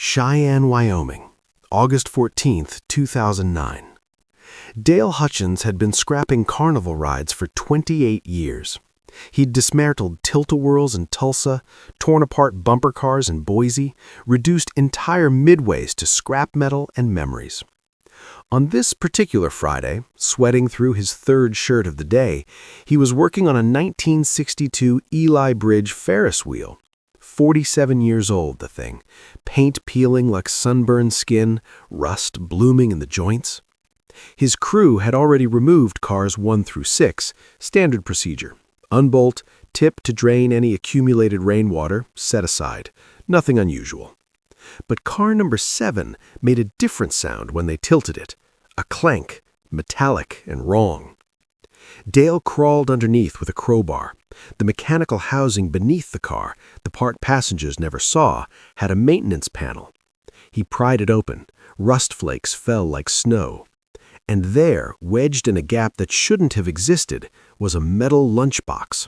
Cheyenne, Wyoming, August 14, 2009. Dale Hutchins had been scrapping carnival rides for 28 years. He'd dismantled tilt-a-whirls in Tulsa, torn apart bumper cars in Boise, reduced entire midways to scrap metal and memories. On this particular Friday, sweating through his third shirt of the day, he was working on a 1962 Eli Bridge Ferris wheel. 47 years old, the thing, paint peeling like sunburned skin, rust blooming in the joints. His crew had already removed cars 1 through 6, standard procedure. Unbolt, tip to drain any accumulated rainwater, set aside. Nothing unusual. But car number 7 made a different sound when they tilted it. A clank, metallic and wrong. Dale crawled underneath with a crowbar. The mechanical housing beneath the car, the part passengers never saw, had a maintenance panel. He pried it open. Rust flakes fell like snow. And there, wedged in a gap that shouldn't have existed, was a metal lunchbox.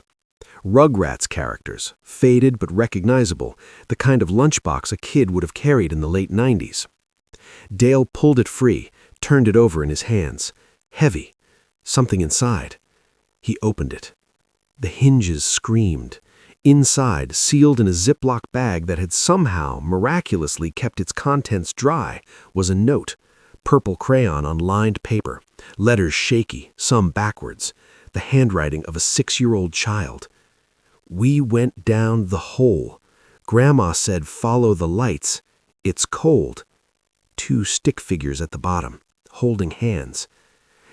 Rugrats characters, faded but recognizable, the kind of lunchbox a kid would have carried in the late 90s. Dale pulled it free, turned it over in his hands. Heavy. Something inside. He opened it. The hinges screamed. Inside, sealed in a Ziploc bag that had somehow, miraculously kept its contents dry, was a note. Purple crayon on lined paper. Letters shaky, some backwards. The handwriting of a 6-year-old child. "We went down the hole. Grandma said follow the lights. It's cold." 2 stick figures at the bottom, holding hands.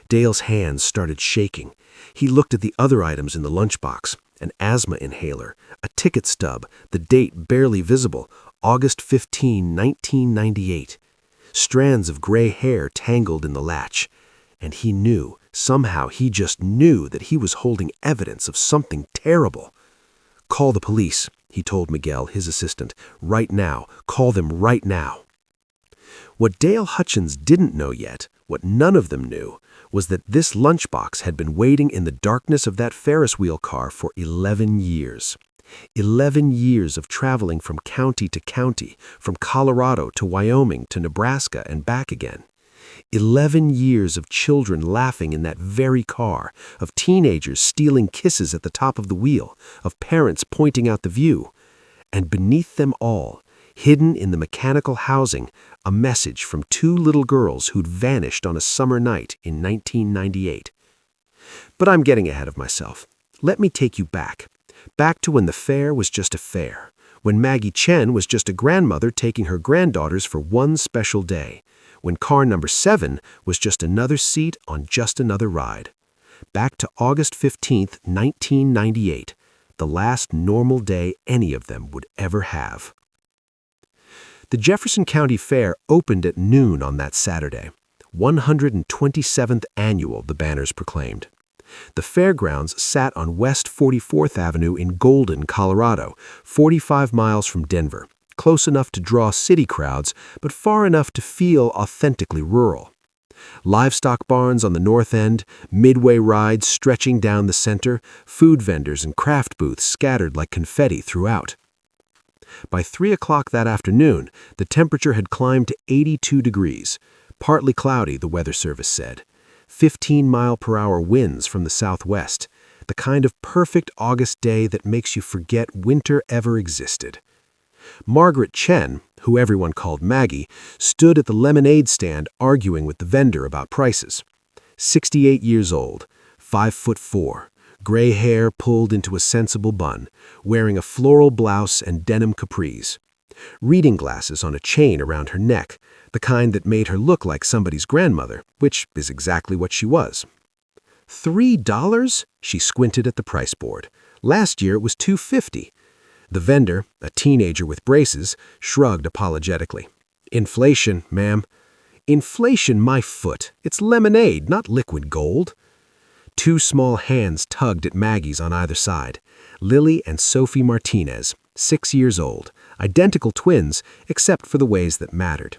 Dale's hands started shaking. He looked at the other items in the lunchbox, an asthma inhaler, a ticket stub, the date barely visible, August 15, 1998. Strands of gray hair tangled in the latch. And he knew, somehow he just knew that he was holding evidence of something terrible. "Call the police," he told Miguel, his assistant. "Right now. Call them right now." What Dale Hutchins didn't know yet, what none of them knew, was that this lunchbox had been waiting in the darkness of that Ferris wheel car for 11 years. 11 years of traveling from county to county, from Colorado to Wyoming to Nebraska and back again. 11 years of children laughing in that very car, of teenagers stealing kisses at the top of the wheel, of parents pointing out the view. And beneath them all, hidden in the mechanical housing, a message from 2 little girls who'd vanished on a summer night in 1998. But I'm getting ahead of myself. Let me take you back. Back to when the fair was just a fair. When Maggie Chen was just a grandmother taking her granddaughters for one special day. When car number 7 was just another seat on just another ride. Back to August 15th, 1998. The last normal day any of them would ever have. The Jefferson County Fair opened at noon on that Saturday. 127th annual, the banners proclaimed. The fairgrounds sat on West 44th Avenue in Golden, Colorado, 45 miles from Denver, close enough to draw city crowds, but far enough to feel authentically rural. Livestock barns on the north end, midway rides stretching down the center, food vendors and craft booths scattered like confetti throughout. By 3 o'clock that afternoon, the temperature had climbed to 82 degrees. Partly cloudy, the Weather Service said. 15-mile-per-hour winds from the southwest. The kind of perfect August day that makes you forget winter ever existed. Margaret Chen, who everyone called Maggie, stood at the lemonade stand arguing with the vendor about prices. 68 years old, 5'4", gray hair pulled into a sensible bun, wearing a floral blouse and denim capris. Reading glasses on a chain around her neck, the kind that made her look like somebody's grandmother, which is exactly what she was. $3? She squinted at the price board. Last year it was $2.50. The vendor, a teenager with braces, shrugged apologetically. "Inflation, ma'am." "Inflation, my foot. It's lemonade, not liquid gold." 2 small hands tugged at Maggie's on either side. Lily and Sophie Martinez, 6 years old, identical twins, except for the ways that mattered.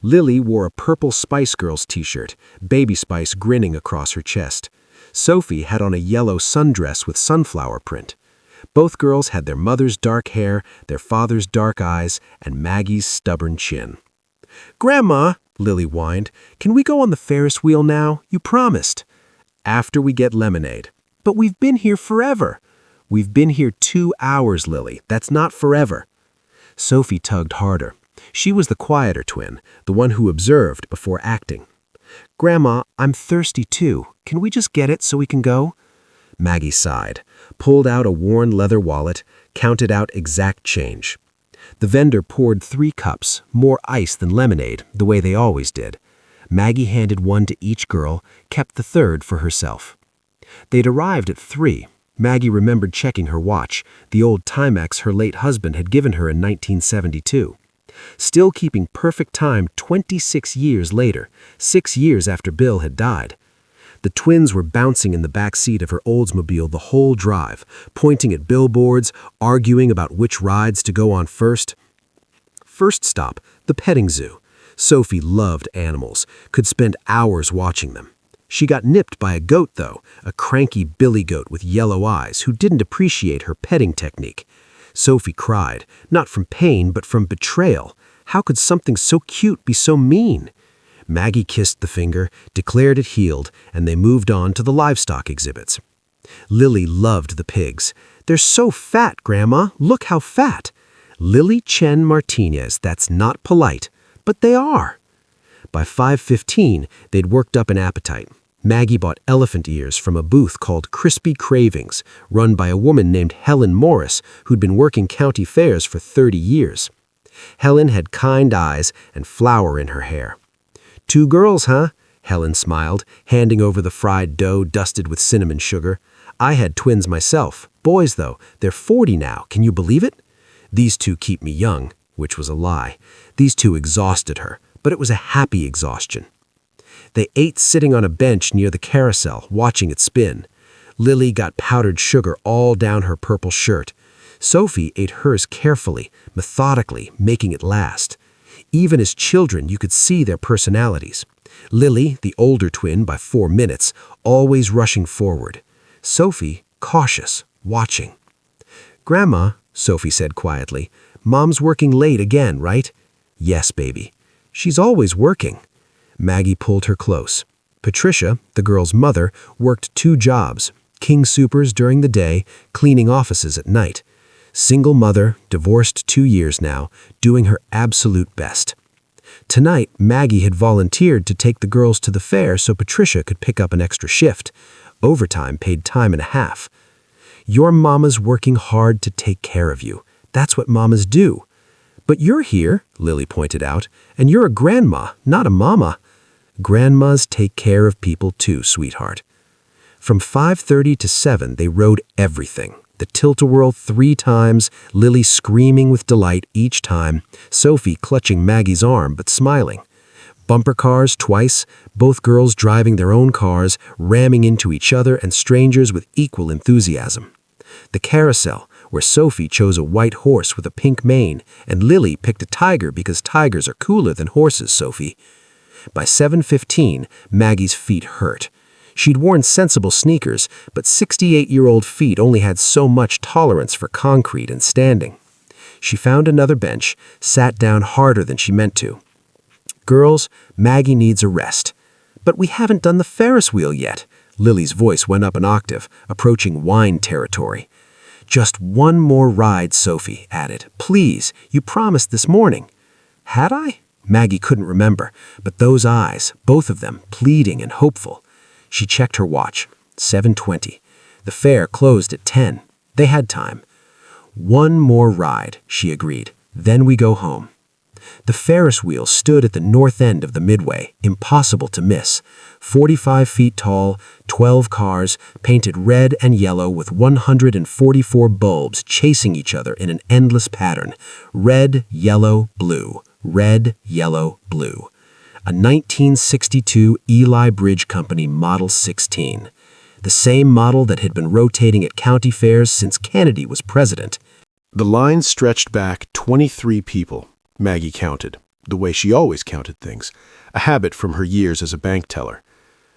Lily wore a purple Spice Girls t-shirt, Baby Spice grinning across her chest. Sophie had on a yellow sundress with sunflower print. Both girls had their mother's dark hair, their father's dark eyes, and Maggie's stubborn chin. "Grandma," Lily whined, "can we go on the Ferris wheel now? You promised." "After we get lemonade." "But we've been here forever." "We've been here 2 hours, Lily. That's not forever." Sophie tugged harder. She was the quieter twin, the one who observed before acting. "Grandma, I'm thirsty too. Can we just get it so we can go?" Maggie sighed, pulled out a worn leather wallet, counted out exact change. The vendor poured 3 cups, more ice than lemonade, the way they always did. Maggie handed one to each girl, kept the third for herself. They'd arrived at 3. Maggie remembered checking her watch, the old Timex her late husband had given her in 1972. Still keeping perfect time 26 years later, 6 years after Bill had died. The twins were bouncing in the back seat of her Oldsmobile the whole drive, pointing at billboards, arguing about which rides to go on first. First stop, the petting zoo. Sophie loved animals, could spend hours watching them. She got nipped by a goat, though, a cranky billy goat with yellow eyes who didn't appreciate her petting technique. Sophie cried, not from pain, but from betrayal. How could something so cute be so mean? Maggie kissed the finger, declared it healed, and they moved on to the livestock exhibits. Lily loved the pigs. "They're so fat, Grandma. Look how fat." Lily Chen Martinez, that's not polite. But they are. By 5:15, they'd worked up an appetite. Maggie bought elephant ears from a booth called Crispy Cravings, run by a woman named Helen Morris, who'd been working county fairs for 30 years. Helen had kind eyes and flour in her hair. "2 girls, huh?" Helen smiled, handing over the fried dough dusted with cinnamon sugar. "I had twins myself. Boys, though. They're 40 now. Can you believe it?" "These 2 keep me young," which was a lie. These 2 exhausted her, but it was a happy exhaustion. They ate sitting on a bench near the carousel, watching it spin. Lily got powdered sugar all down her purple shirt. Sophie ate hers carefully, methodically, making it last. Even as children, you could see their personalities. Lily, the older twin by 4 minutes, always rushing forward. Sophie, cautious, watching. "Grandma," Sophie said quietly, "Mom's working late again, right?" "Yes, baby." "She's always working." Maggie pulled her close. Patricia, the girl's mother, worked 2 jobs, king supers during the day, cleaning offices at night. Single mother, divorced 2 years now, doing her absolute best. Tonight, Maggie had volunteered to take the girls to the fair so Patricia could pick up an extra shift. Overtime paid time and a half. "Your mama's working hard to take care of you. That's what mamas do." "But you're here," Lily pointed out, "and you're a grandma, not a mama." "Grandmas take care of people too, sweetheart." From 5:30 to 7, they rode everything. The tilt-a-whirl 3 times, Lily screaming with delight each time, Sophie clutching Maggie's arm but smiling. Bumper cars twice, both girls driving their own cars, ramming into each other and strangers with equal enthusiasm. The carousel, where Sophie chose a white horse with a pink mane, and Lily picked a tiger because tigers are cooler than horses, Sophie. By 7:15, Maggie's feet hurt. She'd worn sensible sneakers, but 68-year-old feet only had so much tolerance for concrete and standing. She found another bench, sat down harder than she meant to. "Girls, Maggie needs a rest." "But we haven't done the Ferris wheel yet." Lily's voice went up an octave, approaching whine territory. "Just one more ride," Sophie added. "Please, you promised this morning." Had I? Maggie couldn't remember, but those eyes, both of them, pleading and hopeful. She checked her watch. 7:20. The fair closed at 10. They had time. "One more ride," she agreed. "Then we go home." The Ferris wheel stood at the north end of the midway, impossible to miss. 45 feet tall, 12 cars, painted red and yellow with 144 bulbs chasing each other in an endless pattern. Red, yellow, blue. Red, yellow, blue. A 1962 Eli Bridge Company Model 16. The same model that had been rotating at county fairs since Kennedy was president. The line stretched back 23 people, Maggie counted, the way she always counted things, a habit from her years as a bank teller.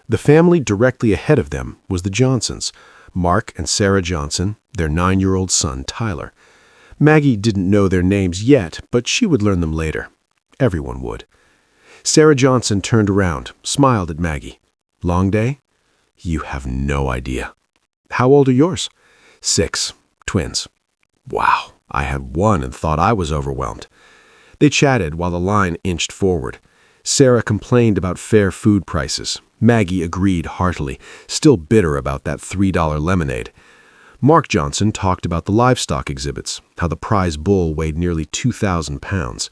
The family directly ahead of them was the Johnsons, Mark and Sarah Johnson, their 9-year-old son, Tyler. Maggie didn't know their names yet, but she would learn them later. Everyone would. Sarah Johnson turned around, smiled at Maggie. Long day? You have no idea. How old are yours? 6. Twins. Wow, I had one and thought I was overwhelmed. They chatted while the line inched forward. Sarah complained about fair food prices. Maggie agreed heartily, still bitter about that $3 lemonade. Mark Johnson talked about the livestock exhibits, how the prize bull weighed nearly 2,000 pounds.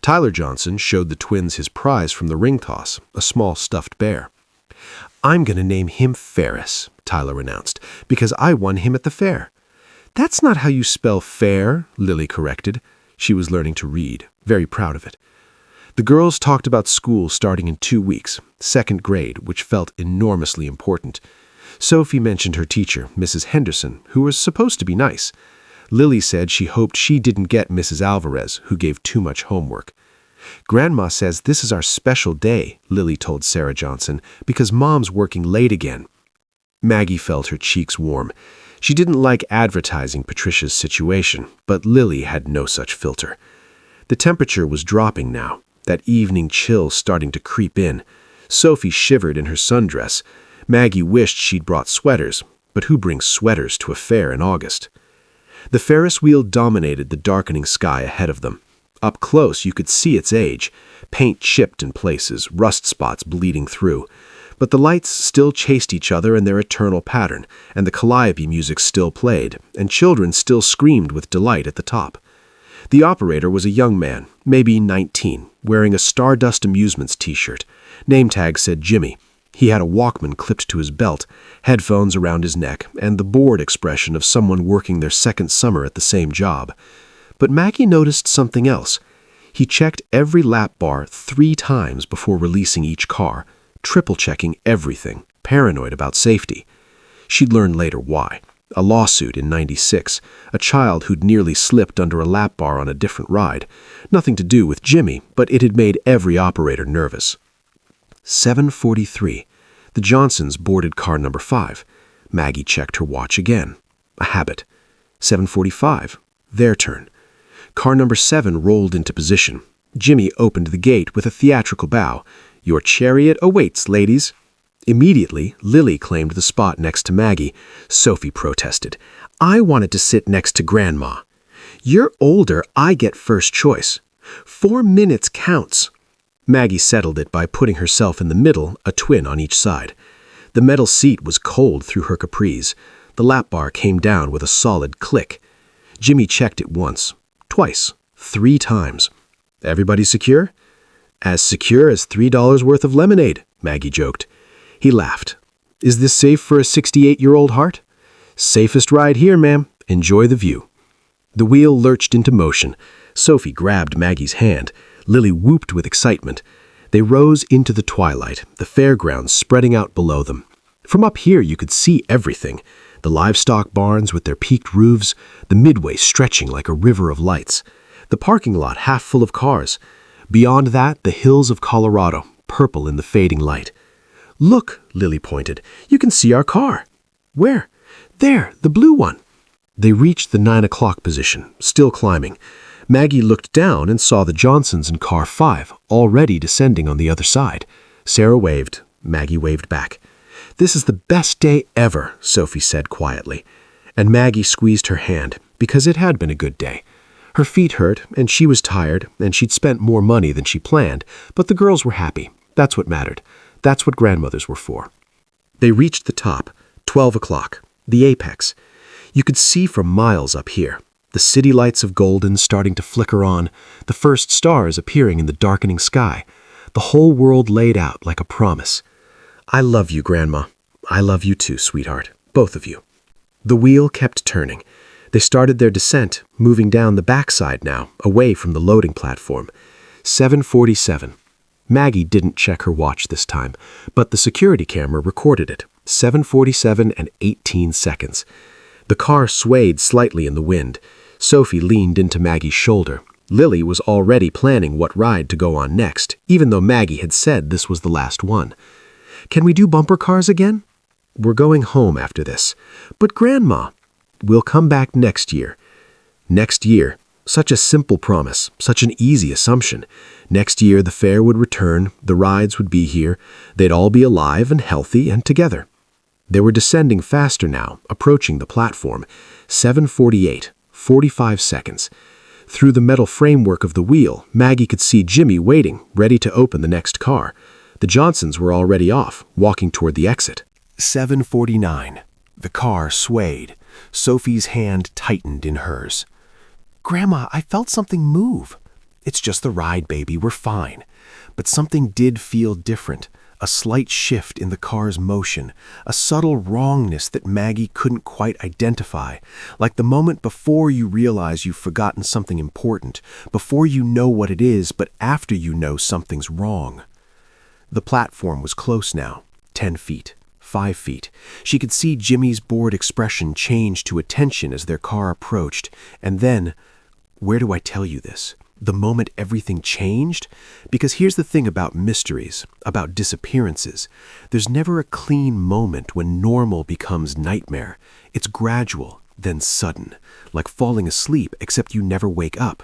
Tyler Johnson showed the twins his prize from the ring toss, a small stuffed bear. I'm going to name him Ferris, Tyler announced, because I won him at the fair. That's not how you spell fair, Lily corrected. She was learning to read, very proud of it. The girls talked about school starting in 2 weeks, 2nd grade, which felt enormously important. Sophie mentioned her teacher, Mrs. Henderson, who was supposed to be nice. Lily said she hoped she didn't get Mrs. Alvarez, who gave too much homework. Grandma says this is our special day, Lily told Sarah Johnson, because Mom's working late again. Maggie felt her cheeks warm. She didn't like advertising Patricia's situation, but Lily had no such filter. The temperature was dropping now, that evening chill starting to creep in. Sophie shivered in her sundress. Maggie wished she'd brought sweaters, but who brings sweaters to a fair in August? The Ferris wheel dominated the darkening sky ahead of them. Up close, you could see its age, paint chipped in places, rust spots bleeding through. But the lights still chased each other in their eternal pattern, and the calliope music still played, and children still screamed with delight at the top. The operator was a young man, maybe 19, wearing a Stardust Amusements t-shirt. Name tag said Jimmy. He had a Walkman clipped to his belt, headphones around his neck, and the bored expression of someone working their 2nd summer at the same job. But Maggie noticed something else. He checked every lap bar 3 times before releasing each car, triple-checking everything, paranoid about safety. She'd learn later why. A lawsuit in '96, a child who'd nearly slipped under a lap bar on a different ride. Nothing to do with Jimmy, but it had made every operator nervous. 7:43. The Johnsons boarded car number 5. Maggie checked her watch again. A habit. 7:45. Their turn. Car number 7 rolled into position. Jimmy opened the gate with a theatrical bow. Your chariot awaits, ladies. Immediately, Lily claimed the spot next to Maggie. Sophie protested. I wanted to sit next to Grandma. You're older, I get first choice. 4 minutes counts. Maggie settled it by putting herself in the middle, a twin on each side. The metal seat was cold through her capris. The lap bar came down with a solid click. Jimmy checked it once, twice, 3 times. Everybody secure? As secure as $3 worth of lemonade, Maggie joked. He laughed. Is this safe for a 68-year-old heart? Safest ride here, ma'am. Enjoy the view. The wheel lurched into motion. Sophie grabbed Maggie's hand. Lily whooped with excitement. They rose into the twilight, the fairgrounds spreading out below them. From up here you could see everything. The livestock barns with their peaked roofs, the midway stretching like a river of lights, the parking lot half full of cars. Beyond that, the hills of Colorado, purple in the fading light. Look, Lily pointed. You can see our car. Where? There, the blue one. They reached the 9 o'clock position, still climbing. Maggie looked down and saw the Johnsons in car 5, already descending on the other side. Sarah waved. Maggie waved back. This is the best day ever, Sophie said quietly. And Maggie squeezed her hand, because it had been a good day. Her feet hurt, and she was tired, and she'd spent more money than she planned, but the girls were happy. That's what mattered. That's what grandmothers were for. They reached the top, 12 o'clock, the apex. You could see for miles up here, the city lights of Golden starting to flicker on, the first stars appearing in the darkening sky, the whole world laid out like a promise. I love you, Grandma. I love you too, sweetheart, both of you. The wheel kept turning. They started their descent, moving down the backside now, away from the loading platform. 7:47. Maggie didn't check her watch this time, but the security camera recorded it. 7:47 and 18 seconds. The car swayed slightly in the wind. Sophie leaned into Maggie's shoulder. Lily was already planning what ride to go on next, even though Maggie had said this was the last one. Can we do bumper cars again? "We're going home after this." "But Grandma—" "We'll come back next year." Next year. Such a simple promise, such an easy assumption. Next year the fair would return, the rides would be here, they'd all be alive and healthy and together. They were descending faster now, approaching the platform. 7:48, 45 seconds. Through the metal framework of the wheel, Maggie could see Jimmy waiting, ready to open the next car. The Johnsons were already off, walking toward the exit. 7:49. The car swayed. Sophie's hand tightened in hers. "Grandma, I felt something move." "It's just the ride, baby. We're fine." But something did feel different. A slight shift in the car's motion, a subtle wrongness that Maggie couldn't quite identify, like the moment before you realize you've forgotten something important, before you know what it is, but after you know something's wrong. The platform was close now, 10 feet, 5 feet. She could see Jimmy's bored expression change to attention as their car approached, and then, where do I tell you this? The moment everything changed? Because here's the thing about mysteries, about disappearances. There's never a clean moment when normal becomes nightmare. It's gradual, then sudden, like falling asleep, except you never wake up.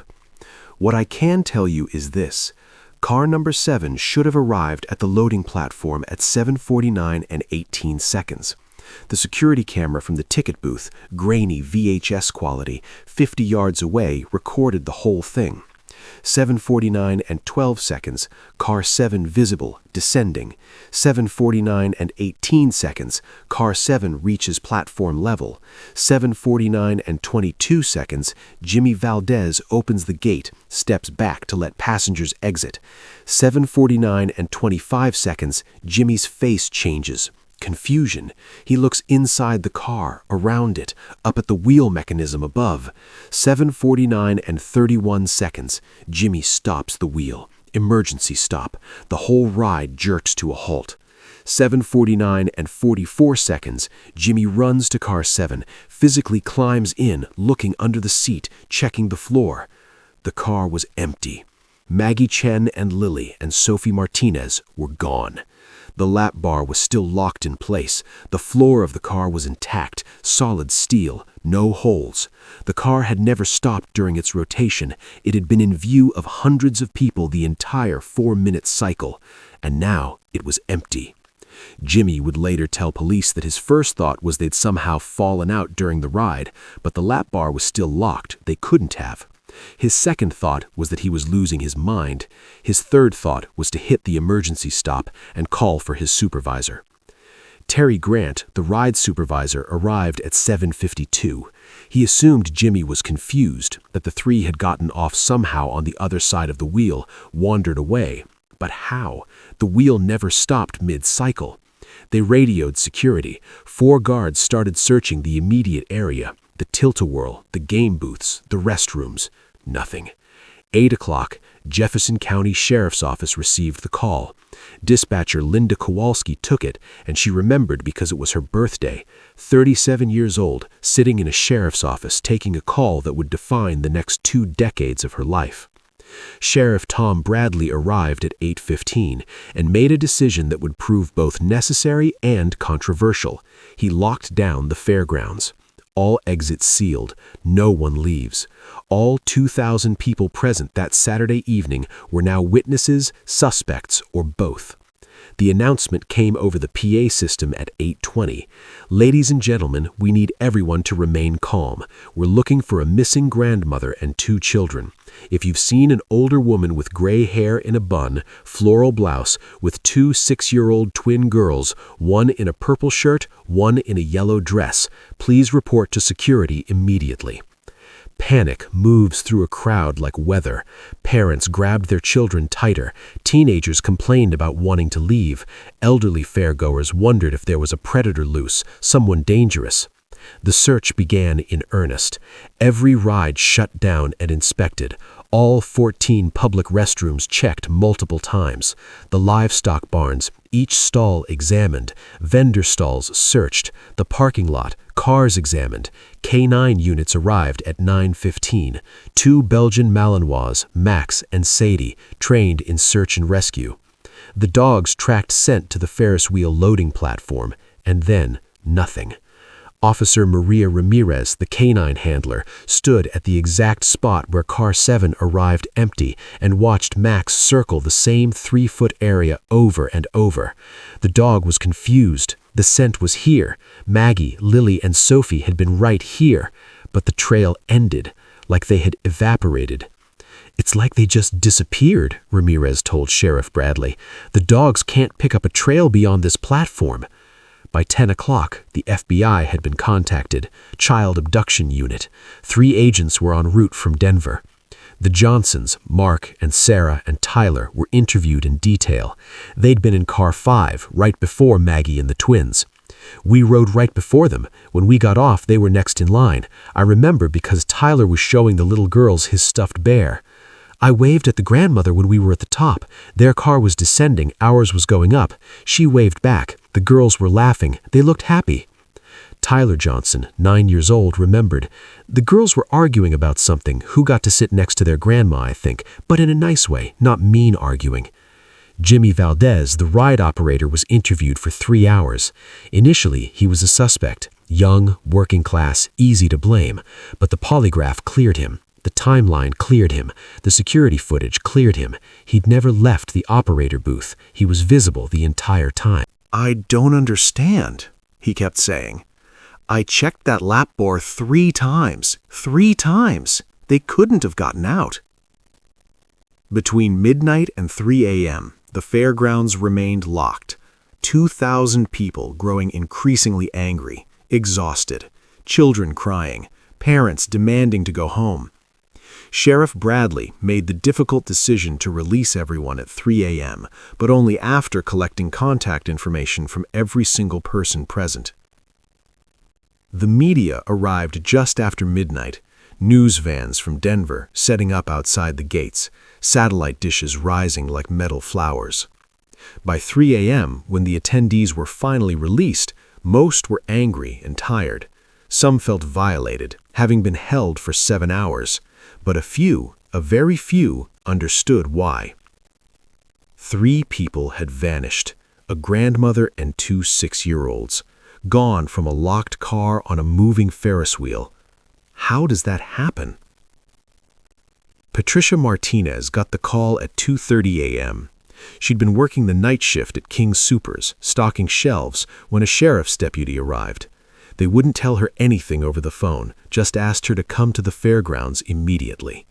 What I can tell you is this. Car number 7 should have arrived at the loading platform at 7:49 and 18 seconds. The security camera from the ticket booth, grainy VHS quality, 50 yards away, recorded the whole thing. 7:49 and 12 seconds, car 7 visible, descending. 7:49 and 18 seconds, car 7 reaches platform level. 7:49 and 22 seconds, Jimmy Valdez opens the gate, steps back to let passengers exit. 7:49 and 25 seconds, Jimmy's face changes. Confusion. He looks inside the car, around it, up at the wheel mechanism above. 7:49 and 31 seconds. Jimmy stops the wheel. Emergency stop. The whole ride jerks to a halt. 7:49 and 44 seconds. Jimmy runs to car 7, physically climbs in, looking under the seat, checking the floor. The car was empty. Maggie, Chen, and Lily and Sophie Martinez were gone. The lap bar was still locked in place. The floor of the car was intact, solid steel, no holes. The car had never stopped during its rotation. It had been in view of hundreds of people the entire 4-minute cycle, and now it was empty. Jimmy would later tell police that his first thought was they'd somehow fallen out during the ride, but the lap bar was still locked. They couldn't have. His second thought was that he was losing his mind. His third thought was to hit the emergency stop and call for his supervisor. Terry Grant, the ride supervisor, arrived at 7:52. He assumed Jimmy was confused, that the three had gotten off somehow on the other side of the wheel, wandered away. But how? The wheel never stopped mid-cycle. They radioed security. 4 guards started searching the immediate area, the tilt-a-whirl, the game booths, the restrooms. Nothing. 8 o'clock, Jefferson County Sheriff's Office received the call. Dispatcher Linda Kowalski took it, and she remembered because it was her birthday. 37 years old, sitting in a sheriff's office taking a call that would define the next 2 decades of her life. Sheriff Tom Bradley arrived at 8:15 and made a decision that would prove both necessary and controversial. He locked down the fairgrounds. All exits sealed. No one leaves. All 2,000 people present that Saturday evening were now witnesses, suspects, or both. The announcement came over the PA system at 8:20. "Ladies and gentlemen, we need everyone to remain calm. We're looking for a missing grandmother and 2 children. If you've seen an older woman with gray hair in a bun, floral blouse, with 2 6-year-old twin girls, one in a purple shirt, one in a yellow dress, please report to security immediately." Panic moves through a crowd like weather. Parents grabbed their children tighter. Teenagers complained about wanting to leave. Elderly fairgoers wondered if there was a predator loose, someone dangerous. The search began in earnest. Every ride shut down and inspected. All 14 public restrooms checked multiple times. The livestock barns, each stall examined. Vendor stalls searched. The parking lot, cars examined. K9 units arrived at 9:15. 2 Belgian Malinois, Max and Sadie, trained in search and rescue. The dogs tracked scent to the Ferris wheel loading platform, and then Nothing. Officer Maria Ramirez, the canine handler, stood at the exact spot where car 7 arrived empty and watched Max circle the same 3-foot area over and over. The dog was confused. The scent was here. Maggie, Lily, and Sophie had been right here, but the trail ended, like they had evaporated. "It's like they just disappeared," Ramirez told Sheriff Bradley. "The dogs can't pick up a trail beyond this platform." By 10 o'clock, the FBI had been contacted. Child Abduction Unit. 3 agents were en route from Denver. The Johnsons, Mark and Sarah and Tyler, were interviewed in detail. They'd been in car 5 right before Maggie and the twins. "We rode right before them. When we got off, they were next in line. I remember because Tyler was showing the little girls his stuffed bear. I waved at the grandmother when we were at the top. Their car was descending, ours was going up. She waved back. The girls were laughing. They looked happy." Tyler Johnson, 9 years old, remembered. "The girls were arguing about something, who got to sit next to their grandma, I think, but in a nice way, not mean arguing." Jimmy Valdez, the ride operator, was interviewed for 3 hours. Initially, he was a suspect. Young, working class, easy to blame. But the polygraph cleared him. The timeline cleared him. The security footage cleared him. He'd never left the operator booth. He was visible the entire time. "I don't understand," he kept saying. "I checked that lap bar 3 times. 3 times. They couldn't have gotten out." Between midnight and 3 a.m., the fairgrounds remained locked. 2,000 people growing increasingly angry, exhausted, children crying, parents demanding to go home. Sheriff Bradley made the difficult decision to release everyone at 3 a.m., but only after collecting contact information from every single person present. The media arrived just after midnight, news vans from Denver setting up outside the gates, satellite dishes rising like metal flowers. By 3 a.m., when the attendees were finally released, most were angry and tired. Some felt violated, having been held for 7 hours. But a very few, understood why. 3 people had vanished, a grandmother and 2 6-year-olds, gone from a locked car on a moving Ferris wheel. How does that happen? Patricia Martinez got the call at 2:30 a.m. She'd been working the night shift at King's Supers, stocking shelves, when a sheriff's deputy arrived. They wouldn't tell her anything over the phone, just asked her to come to the fairgrounds immediately.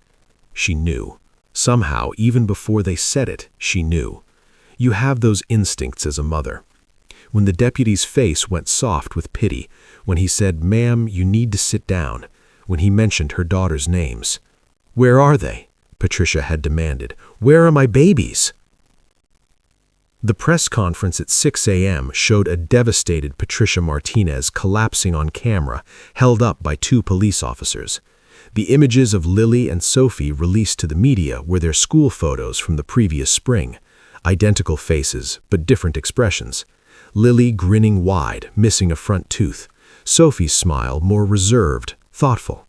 She knew. Somehow, even before they said it, she knew. You have those instincts as a mother. When the deputy's face went soft with pity, when he said, "Ma'am, you need to sit down," when he mentioned her daughter's names. "Where are they?" Patricia had demanded. "Where are my babies?" The press conference at 6 a.m. showed a devastated Patricia Martinez collapsing on camera, held up by 2 police officers. The images of Lily and Sophie released to the media were their school photos from the previous spring. Identical faces, but different expressions. Lily grinning wide, missing a front tooth. Sophie's smile more reserved, thoughtful.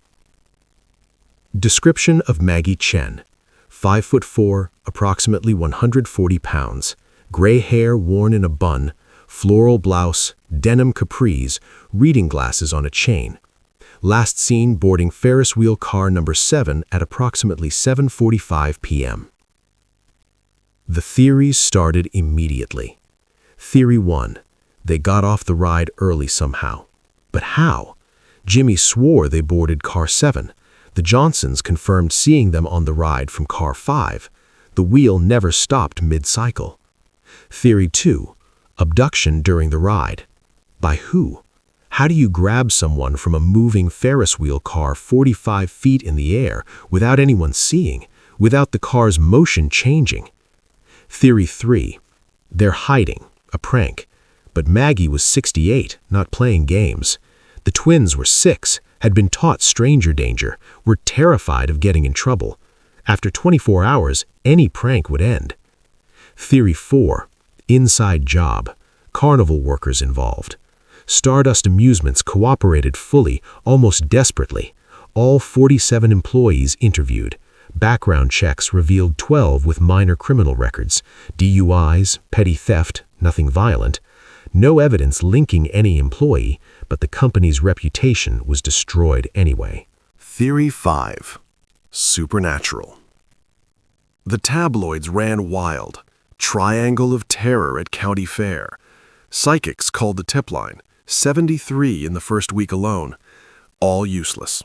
Description of Maggie Chen. 5'4", approximately 140 pounds. Gray hair worn in a bun, floral blouse, denim capris, reading glasses on a chain. Last seen boarding Ferris wheel car number 7 at approximately 7:45 p.m. The theories started immediately. Theory 1. They got off the ride early somehow. But how? Jimmy swore they boarded car 7. The Johnsons confirmed seeing them on the ride from car 5. The wheel never stopped mid-cycle. Theory 2. Abduction during the ride. By who? How do you grab someone from a moving Ferris wheel car 45 feet in the air without anyone seeing, without the car's motion changing? Theory 3. They're hiding, a prank. But Maggie was 68, not playing games. The twins were 6, had been taught stranger danger, were terrified of getting in trouble. After 24 hours, any prank would end. Theory 4. Inside job. Carnival workers involved. Stardust Amusements cooperated fully, almost desperately. All 47 employees interviewed. Background checks revealed 12 with minor criminal records. DUIs, petty theft, nothing violent. No evidence linking any employee, but the company's reputation was destroyed anyway. Theory 5. Supernatural. The tabloids ran wild. Triangle of terror at county fair. Psychics called the tip line. 73 in the first week alone. All useless.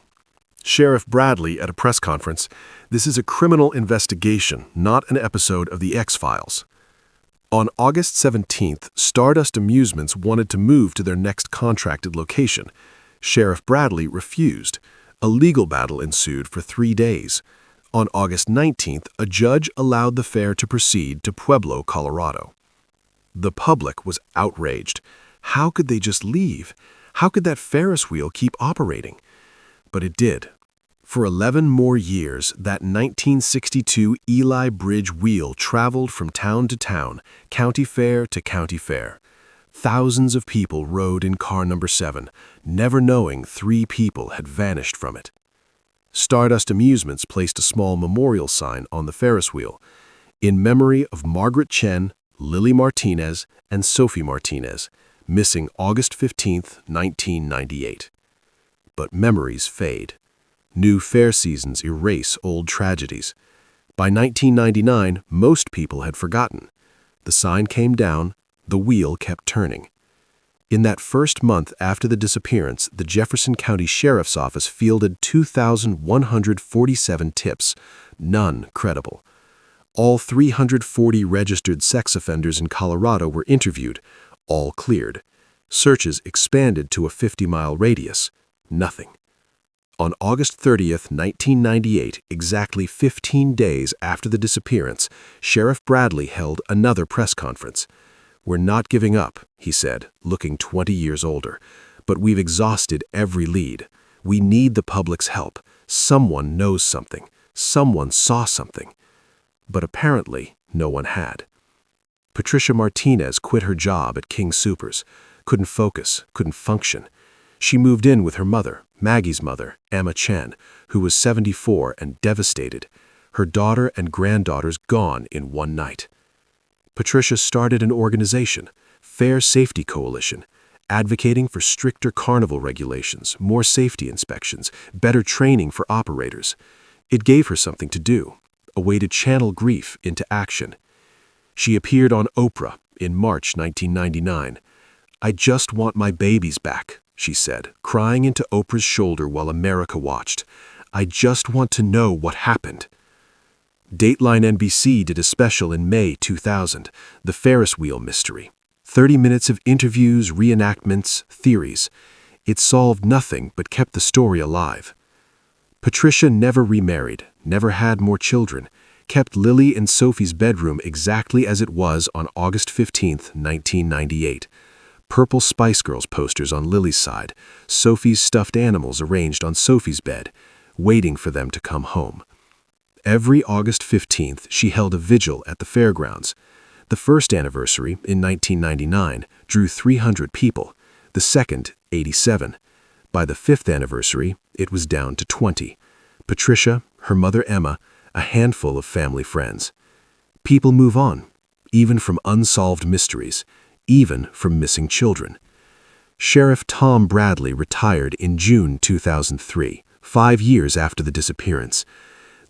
Sheriff Bradley at a press conference, "This is a criminal investigation, not an episode of the X-Files." On August 17th, Stardust Amusements wanted to move to their next contracted location. Sheriff Bradley refused. A legal battle ensued for 3 days. On August 19th, a judge allowed the fair to proceed to Pueblo, Colorado. The public was outraged. How could they just leave? How could that Ferris wheel keep operating? But it did. For 11 more years, that 1962 Eli Bridge wheel traveled from town to town, county fair to county fair. Thousands of people rode in car number 7, never knowing 3 people had vanished from it. Stardust Amusements placed a small memorial sign on the Ferris wheel, in memory of Margaret Chen, Lily Martinez, and Sophie Martinez, missing August 15, 1998. But memories fade. New fair seasons erase old tragedies. By 1999, most people had forgotten. The sign came down, the wheel kept turning. In that first month after the disappearance, the Jefferson County Sheriff's Office fielded 2,147 tips, none credible. All 340 registered sex offenders in Colorado were interviewed, all cleared. Searches expanded to a 50-mile radius, nothing. On August 30th, 1998, exactly 15 days after the disappearance, Sheriff Bradley held another press conference. "We're not giving up," he said, looking 20 years older, "but we've exhausted every lead. We need the public's help. Someone knows something. Someone saw something." But apparently, no one had. Patricia Martinez quit her job at King Soopers, couldn't focus, couldn't function. She moved in with her mother, Maggie's mother, Emma Chen, who was 74 and devastated, her daughter and granddaughters gone in one night. Patricia started an organization, Fair Safety Coalition, advocating for stricter carnival regulations, more safety inspections, better training for operators. It gave her something to do, a way to channel grief into action. She appeared on Oprah in March 1999. "I just want my babies back," she said, crying into Oprah's shoulder while America watched. "I just want to know what happened." Dateline NBC did a special in May 2000, The Ferris Wheel Mystery. 30 minutes of interviews, reenactments, theories. It solved nothing but kept the story alive. Patricia never remarried, never had more children, kept Lily and Sophie's bedroom exactly as it was on August 15, 1998. Purple Spice Girls posters on Lily's side, Sophie's stuffed animals arranged on Sophie's bed, waiting for them to come home. Every August 15th, she held a vigil at the fairgrounds. The first anniversary, in 1999, drew 300 people, the second, 87. By the 5th anniversary, it was down to 20. Patricia, her mother Emma, a handful of family friends. People move on, even from unsolved mysteries, even from missing children. Sheriff Tom Bradley retired in June 2003, 5 years after the disappearance.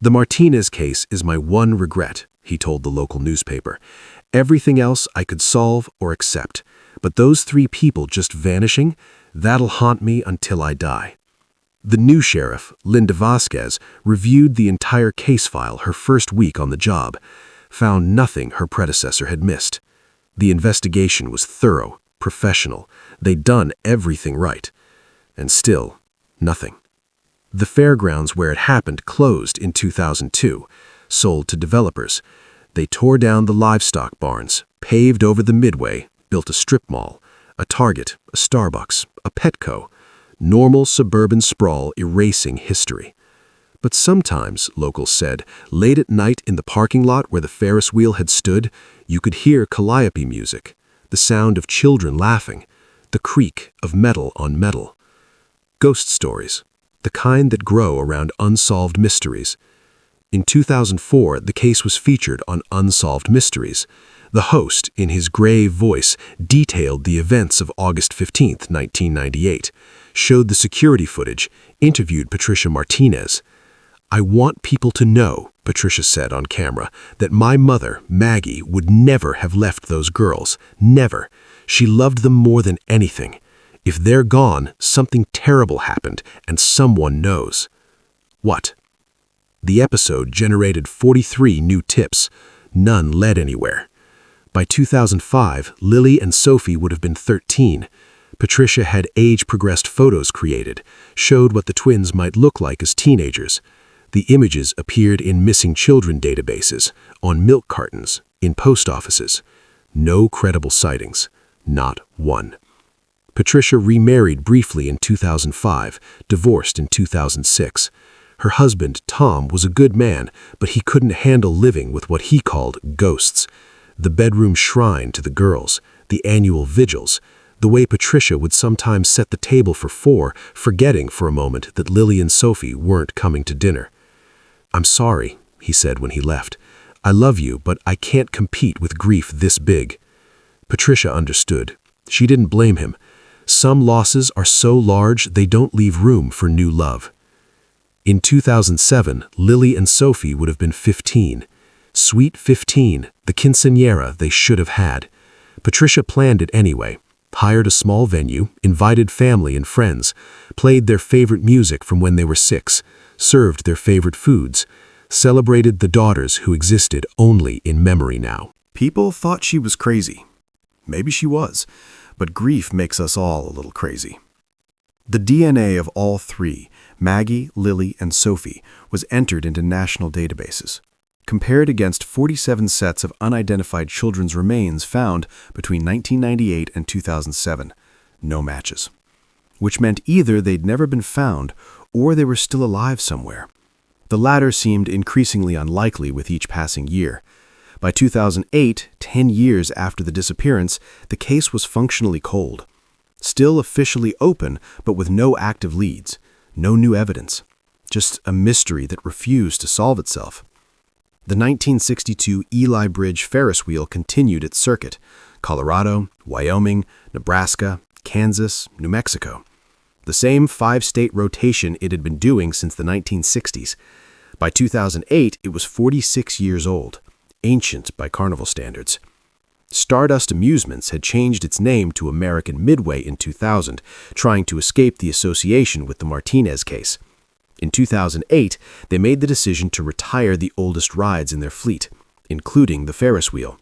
"The Martinez case is my one regret," he told the local newspaper. "Everything else I could solve or accept, but those 3 people just vanishing, that'll haunt me until I die." The new sheriff, Linda Vasquez, reviewed the entire case file her first week on the job, found nothing her predecessor had missed. The investigation was thorough, professional. They'd done everything right. And still, nothing. The fairgrounds where it happened closed in 2002, sold to developers. They tore down the livestock barns, paved over the midway, built a strip mall, a Target, a Starbucks, a Petco. Normal suburban sprawl erasing history. But sometimes, locals said, late at night in the parking lot where the Ferris wheel had stood, you could hear calliope music, the sound of children laughing, the creak of metal on metal. Ghost stories, the kind that grow around unsolved mysteries. In 2004, the case was featured on Unsolved Mysteries. The host, host, in his grave voice, detailed the events of August 15, 1998, showed the security footage, interviewed Patricia Martinez. "I want people to know," Patricia said on camera, "that my mother, Maggie, would never have left those girls. Never. She loved them more than anything. If they're gone, something terrible happened, and someone knows." What? The episode generated 43 new tips. None led anywhere. By 2005, Lily and Sophie would have been 13. Patricia had age-progressed photos created, showed what the twins might look like as teenagers. The images appeared in missing children databases, on milk cartons, in post offices. No credible sightings. Not one. Patricia remarried briefly in 2005, divorced in 2006. Her husband, Tom, was a good man, but he couldn't handle living with what he called ghosts. The bedroom shrine to the girls, the annual vigils, the way Patricia would sometimes set the table for 4, forgetting for a moment that Lily and Sophie weren't coming to dinner. "I'm sorry," he said when he left. "I love you, but I can't compete with grief this big." Patricia understood. She didn't blame him. Some losses are so large they don't leave room for new love. In 2007, Lily and Sophie would have been 15. Sweet 15, the quinceañera they should have had. Patricia planned it anyway. Hired a small venue, invited family and friends, played their favorite music from when they were 6, served their favorite foods, celebrated the daughters who existed only in memory now. People thought she was crazy. Maybe she was, but grief makes us all a little crazy. The DNA of all 3, Maggie, Lily, and Sophie, was entered into national databases, compared against 47 sets of unidentified children's remains found between 1998 and 2007. No matches. Which meant either they'd never been found or they were still alive somewhere. The latter seemed increasingly unlikely with each passing year. By 2008, 10 years after the disappearance, the case was functionally cold. Still officially open, but with no active leads, no new evidence. Just a mystery that refused to solve itself. The 1962 Eli Bridge Ferris wheel continued its circuit. Colorado, Wyoming, Nebraska, Kansas, New Mexico. The same 5-state rotation it had been doing since the 1960s. By 2008, it was 46 years old, ancient by carnival standards. Stardust Amusements had changed its name to American Midway in 2000, trying to escape the association with the Martinez case. In 2008, they made the decision to retire the oldest rides in their fleet, including the Ferris wheel.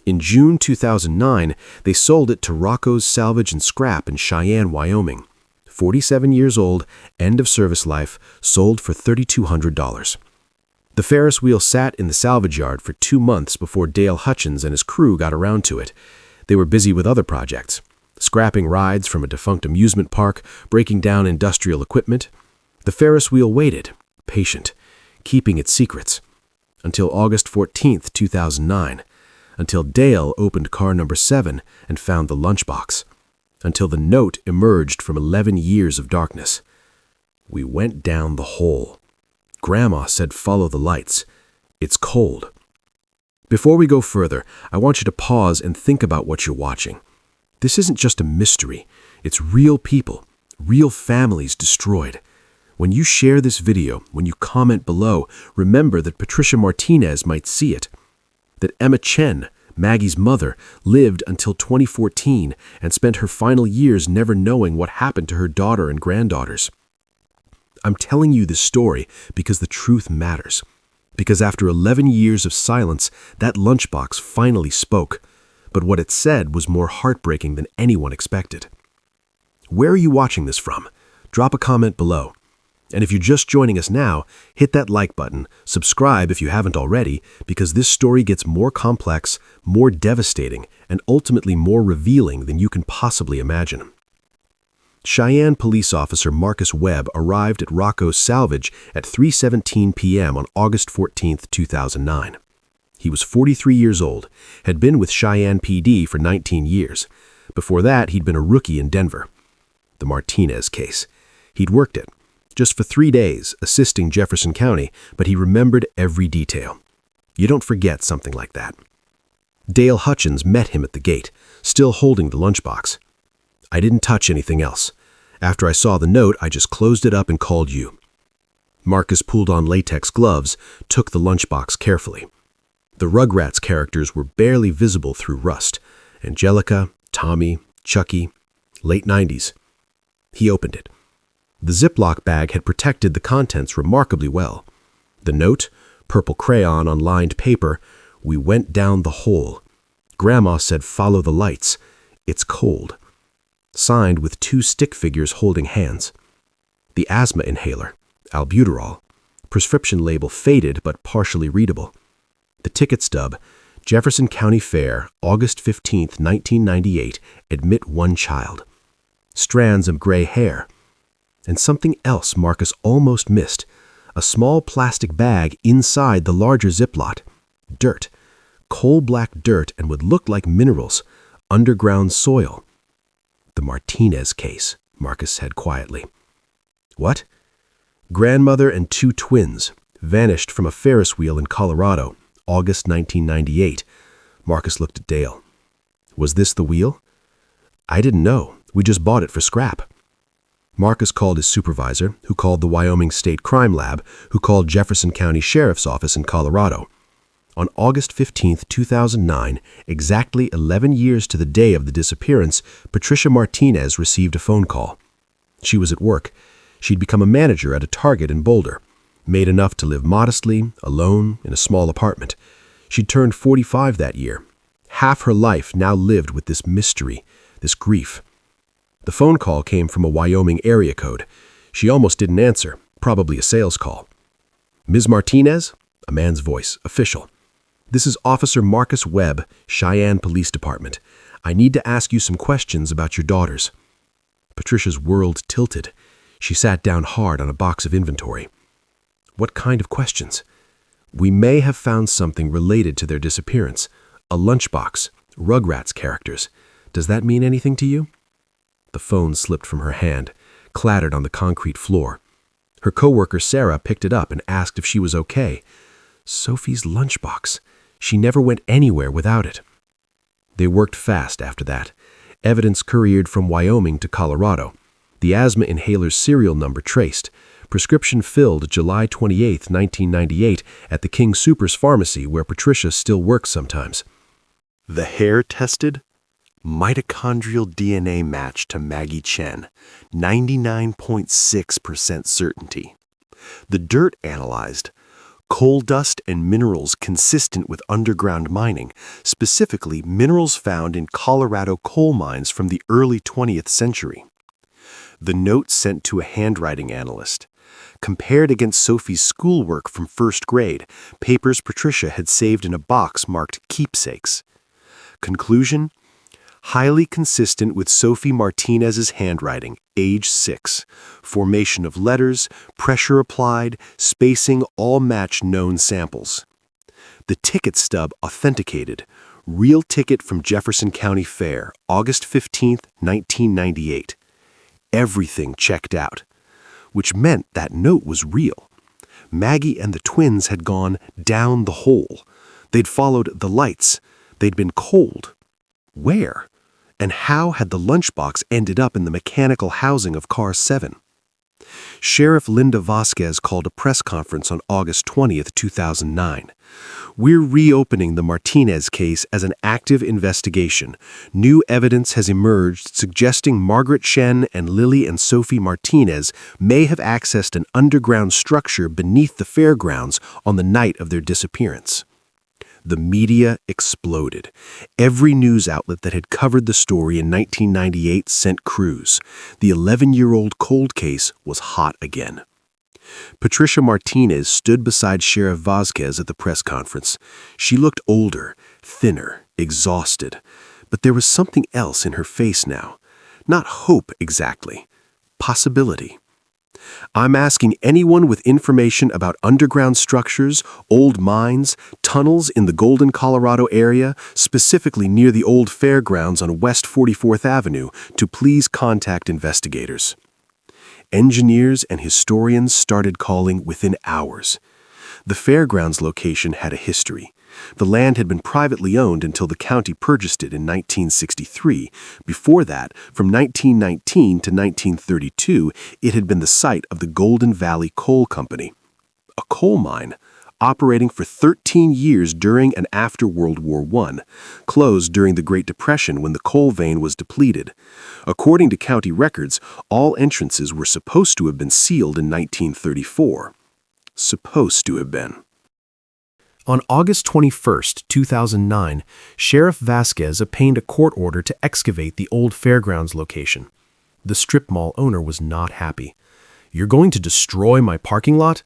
In June 2009, they sold it to Rocco's Salvage and Scrap in Cheyenne, Wyoming. 47 years old, end of service life, sold for $3,200. The Ferris wheel sat in the salvage yard for 2 months before Dale Hutchins and his crew got around to it. They were busy with other projects, scrapping rides from a defunct amusement park, breaking down industrial equipment. The Ferris wheel waited, patient, keeping its secrets, until August 14, 2009, until Dale opened car number 7 and found the lunchbox, until the note emerged from 11 years of darkness. "We went down the hole. Grandma said follow the lights. It's cold." Before we go further, I want you to pause and think about what you're watching. This isn't just a mystery. It's real people, real families destroyed. When you share this video, when you comment below, remember that Patricia Martinez might see it. That Emma Chen, Maggie's mother, lived until 2014 and spent her final years never knowing what happened to her daughter and granddaughters. I'm telling you this story because the truth matters. Because after 11 years of silence, that lunchbox finally spoke. But what it said was more heartbreaking than anyone expected. Where are you watching this from? Drop a comment below. And if you're just joining us now, hit that like button, subscribe if you haven't already, because this story gets more complex, more devastating, and ultimately more revealing than you can possibly imagine. Cheyenne police officer Marcus Webb arrived at Rocco's Salvage at 3:17 p.m. on August 14, 2009. He was 43 years old, had been with Cheyenne PD for 19 years. Before that, he'd been a rookie in Denver. The Martinez case. He'd worked it, just for 3 days, assisting Jefferson County, but he remembered every detail. You don't forget something like that. Dale Hutchins met him at the gate, still holding the lunchbox. "I didn't touch anything else. After I saw the note, I just closed it up and called you." Marcus pulled on latex gloves, took the lunchbox carefully. The Rugrats characters were barely visible through rust. Angelica, Tommy, Chucky, late 90s. He opened it. The Ziploc bag had protected the contents remarkably well. The note, purple crayon on lined paper, "We went down the hole. Grandma said follow the lights. It's cold." Signed with 2 stick figures holding hands. The asthma inhaler, albuterol. Prescription label faded but partially readable. The ticket stub, Jefferson County Fair, August 15, 1998, admit 1 child. Strands of gray hair. And something else Marcus almost missed. A small plastic bag inside the larger Ziploc. Dirt. Coal-black dirt and would look like minerals. Underground soil. "The Martinez case," Marcus said quietly. "What?" "Grandmother and 2 twins. Vanished from a Ferris wheel in Colorado, August 1998. Marcus looked at Dale. "Was this the wheel?" "I didn't know. We just bought it for scrap." Marcus called his supervisor, who called the Wyoming State Crime Lab, who called Jefferson County Sheriff's Office in Colorado. On August 15, 2009, exactly 11 years to the day of the disappearance, Patricia Martinez received a phone call. She was at work. She'd become a manager at a Target in Boulder, made enough to live modestly, alone, in a small apartment. She'd turned 45 that year. Half her life now lived with this mystery, this grief. The phone call came from a Wyoming area code. She almost didn't answer, probably a sales call. "Ms. Martinez?" A man's voice, official. "This is Officer Marcus Webb, Cheyenne Police Department. I need to ask you some questions about your daughters." Patricia's world tilted. She sat down hard on a box of inventory. "What kind of questions?" "We may have found something related to their disappearance. A lunchbox, Rugrats characters. Does that mean anything to you?" The phone slipped from her hand, clattered on the concrete floor. Her coworker Sarah picked it up and asked if she was okay. Sophie's lunchbox. She never went anywhere without it. They worked fast after that. Evidence couriered from Wyoming to Colorado. The asthma inhaler's serial number traced. Prescription filled July 28, 1998 at the King Soopers Pharmacy where Patricia still works sometimes. The hair tested? Mitochondrial DNA match to Maggie Chen, 99.6% certainty. The dirt analyzed, coal dust and minerals consistent with underground mining, specifically minerals found in Colorado coal mines from the early 20th century. The note sent to a handwriting analyst. Compared against Sophie's schoolwork from 1st grade, papers Patricia had saved in a box marked keepsakes. Conclusion? Highly consistent with Sophie Martinez's handwriting, age 6. Formation of letters, pressure applied, spacing all match known samples. The ticket stub authenticated. Real ticket from Jefferson County Fair, August 15, 1998. Everything checked out, which meant that note was real. Maggie and the twins had gone down the hole. They'd followed the lights. They'd been cold. Where? And how had the lunchbox ended up in the mechanical housing of Car 7? Sheriff Linda Vasquez called a press conference on August 20, 2009. "We're reopening the Martinez case as an active investigation. New evidence has emerged suggesting Margaret, Chen, and Lily and Sophie Martinez may have accessed an underground structure beneath the fairgrounds on the night of their disappearance." The media exploded. Every news outlet that had covered the story in 1998 sent crews. The 11-year-old cold case was hot again. Patricia Martinez stood beside Sheriff Vasquez at the press conference. She looked older, thinner, exhausted. But there was something else in her face now. Not hope exactly. Possibility. "I'm asking anyone with information about underground structures, old mines, tunnels in the Golden, Colorado area, specifically near the old fairgrounds on West 44th Avenue, to please contact investigators." Engineers and historians started calling within hours. The fairgrounds location had a history. The land had been privately owned until the county purchased it in 1963. Before that, from 1919 to 1932, it had been the site of the Golden Valley Coal Company, a coal mine operating for 13 years during and after World War I, closed during the Great Depression when the coal vein was depleted. According to county records, all entrances were supposed to have been sealed in 1934. Supposed to have been. On August 21, 2009, Sheriff Vasquez obtained a court order to excavate the old fairgrounds location. The strip mall owner was not happy. "You're going to destroy my parking lot?"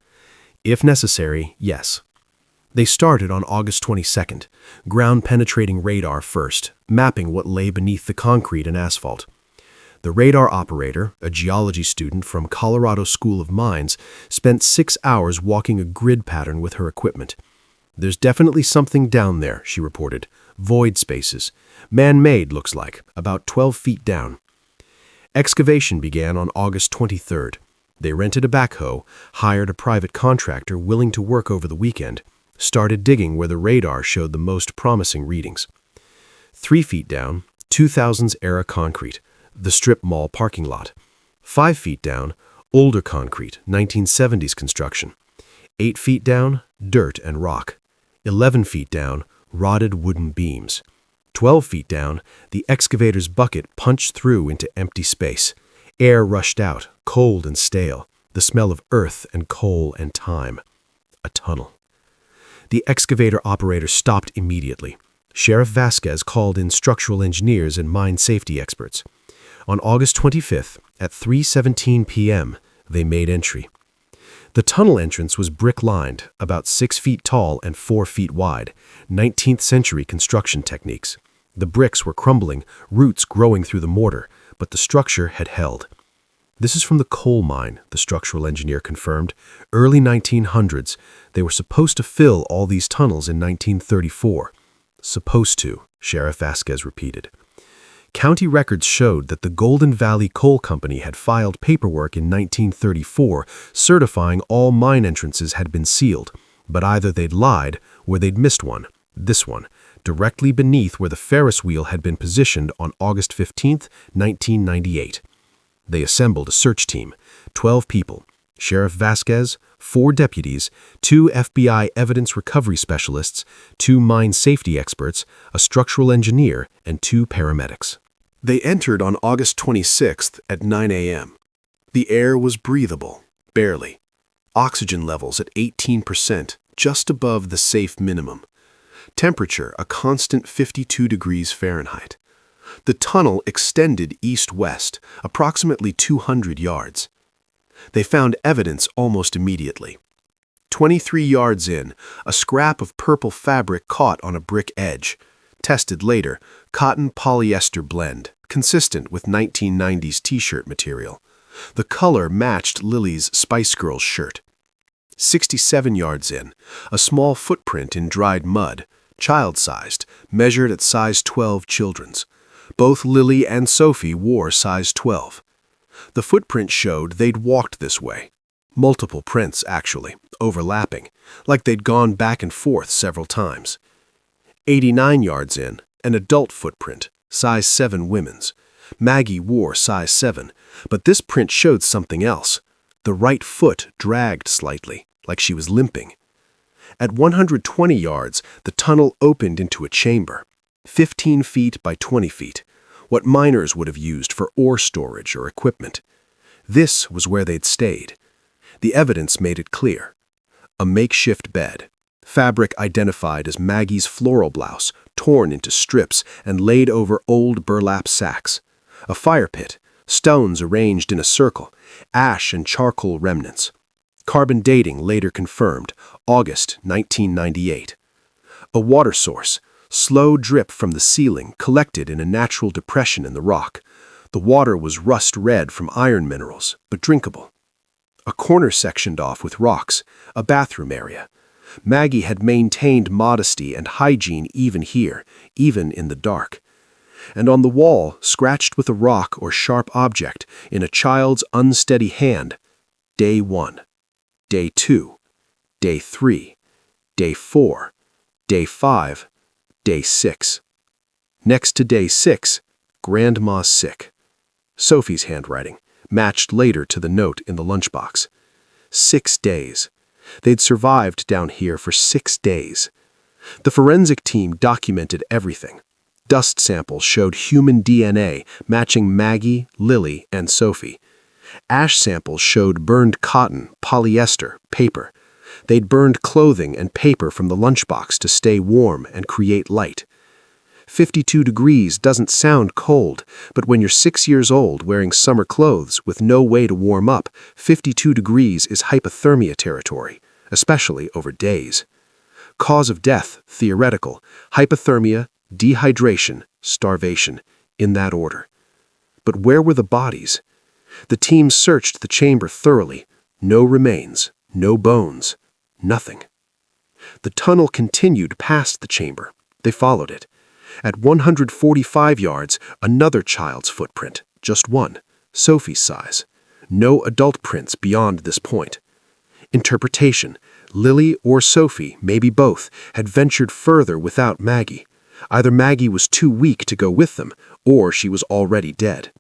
"If necessary, yes." They started on August 22nd, ground-penetrating radar first, mapping what lay beneath the concrete and asphalt. The radar operator, a geology student from Colorado School of Mines, spent 6 hours walking a grid pattern with her equipment. "There's definitely something down there," she reported. "Void spaces. Man-made, looks like, about 12 feet down." Excavation began on August 23rd. They rented a backhoe, hired a private contractor willing to work over the weekend, started digging where the radar showed the most promising readings. 3 feet down, 2000s-era concrete, the strip mall parking lot. 5 feet down, older concrete, 1970s construction. 8 feet down, dirt and rock. 11 feet down, rotted wooden beams. 12 feet down, the excavator's bucket punched through into empty space. Air rushed out, cold and stale, the smell of earth and coal and time. A tunnel. The excavator operator stopped immediately. Sheriff Vasquez called in structural engineers and mine safety experts. On August 25th, at 3:17 p.m., they made entry. The tunnel entrance was brick-lined, about 6 feet tall and 4 feet wide, 19th century construction techniques. The bricks were crumbling, roots growing through the mortar, but the structure had held. "This is from the coal mine," the structural engineer confirmed. "Early 1900s. They were supposed to fill all these tunnels in 1934. "Supposed to," Sheriff Vasquez repeated. County records showed that the Golden Valley Coal Company had filed paperwork in 1934 certifying all mine entrances had been sealed, but either they'd lied or they'd missed one, this one, directly beneath where the Ferris wheel had been positioned on August 15, 1998. They assembled a search team, 12 people, Sheriff Vasquez, 4 deputies, 2 FBI evidence recovery specialists, 2 mine safety experts, a structural engineer, and 2 paramedics. They entered on August 26th at 9 a.m. The air was breathable, barely. Oxygen levels at 18%, just above the safe minimum. Temperature a constant 52 degrees Fahrenheit. The tunnel extended east-west, approximately 200 yards. They found evidence almost immediately. 23 yards in, a scrap of purple fabric caught on a brick edge. Tested later, cotton polyester blend, consistent with 1990s t-shirt material. The color matched Lily's Spice Girls shirt. 67 yards in, a small footprint in dried mud, child-sized, measured at size 12 children's. Both Lily and Sophie wore size 12. The footprint showed they'd walked this way. Multiple prints, actually, overlapping, like they'd gone back and forth several times. 89 yards in, an adult footprint, size 7 women's. Maggie wore size 7, but this print showed something else. The right foot dragged slightly, like she was limping. At 120 yards, the tunnel opened into a chamber, 15 feet by 20 feet, what miners would have used for ore storage or equipment. This was where they'd stayed. The evidence made it clear. A makeshift bed, fabric identified as Maggie's floral blouse, torn into strips and laid over old burlap sacks. A fire pit, stones arranged in a circle, ash and charcoal remnants. Carbon dating later confirmed, August 1998. A water source, slow drip from the ceiling collected in a natural depression in the rock. The water was rust red from iron minerals, but drinkable. A corner sectioned off with rocks, a bathroom area. Maggie had maintained modesty and hygiene even here, even in the dark. And on the wall, scratched with a rock or sharp object, in a child's unsteady hand, Day 1, Day 2, Day 3, Day 4, Day 5, Day 6. Next to Day 6, Grandma's sick. Sophie's handwriting, matched later to the note in the lunchbox. 6 days. They'd survived down here for 6 days. The forensic team documented everything. Dust samples showed human DNA matching Maggie, Lily, and Sophie. Ash samples showed burned cotton, polyester, paper. They'd burned clothing and paper from the lunchbox to stay warm and create light. 52 degrees doesn't sound cold, but when you're 6 years old wearing summer clothes with no way to warm up, 52 degrees is hypothermia territory, especially over days. Cause of death, theoretical, hypothermia, dehydration, starvation, in that order. But where were the bodies? The team searched the chamber thoroughly. No remains, no bones, nothing. The tunnel continued past the chamber. They followed it. At 145 yards, another child's footprint, just one, Sophie's size. No adult prints beyond this point. Interpretation: Lily or Sophie, maybe both, had ventured further without Maggie. Either Maggie was too weak to go with them, or she was already dead.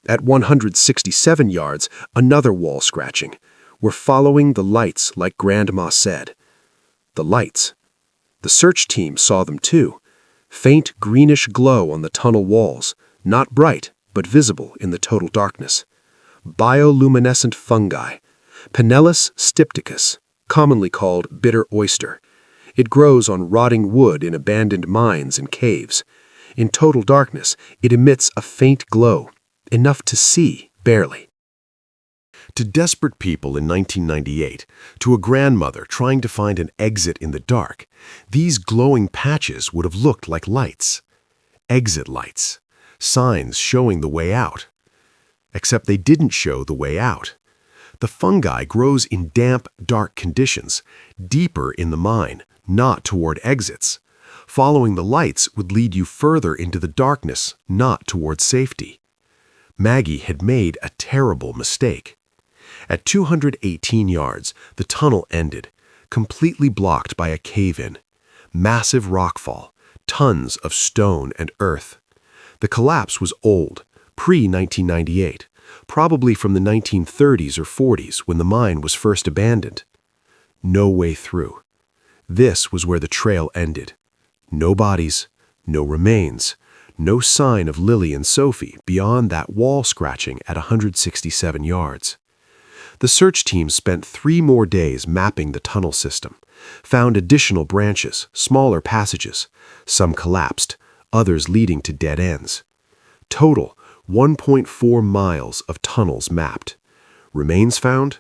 At 167 yards, another wall scratching. We're following the lights like Grandma said. The lights. The search team saw them too. Faint greenish glow on the tunnel walls, not bright, but visible in the total darkness. Bioluminescent fungi. Pinellus stypticus, commonly called bitter oyster. It grows on rotting wood in abandoned mines and caves. In total darkness, it emits a faint glow, enough to see, barely. To desperate people in 1998, to a grandmother trying to find an exit in the dark, these glowing patches would have looked like lights. Exit lights. Signs showing the way out. Except they didn't show the way out. The fungi grows in damp, dark conditions, deeper in the mine, not toward exits. Following the lights would lead you further into the darkness, not toward safety. Maggie had made a terrible mistake. At 218 yards, the tunnel ended, completely blocked by a cave-in. Massive rockfall, tons of stone and earth. The collapse was old, pre-1998, probably from the 1930s or 40s when the mine was first abandoned. No way through. This was where the trail ended. No bodies, no remains, no sign of Lily and Sophie beyond that wall scratching at 167 yards. The search team spent 3 more days mapping the tunnel system, found additional branches, smaller passages, some collapsed, others leading to dead ends. Total, 1.4 miles of tunnels mapped. Remains found?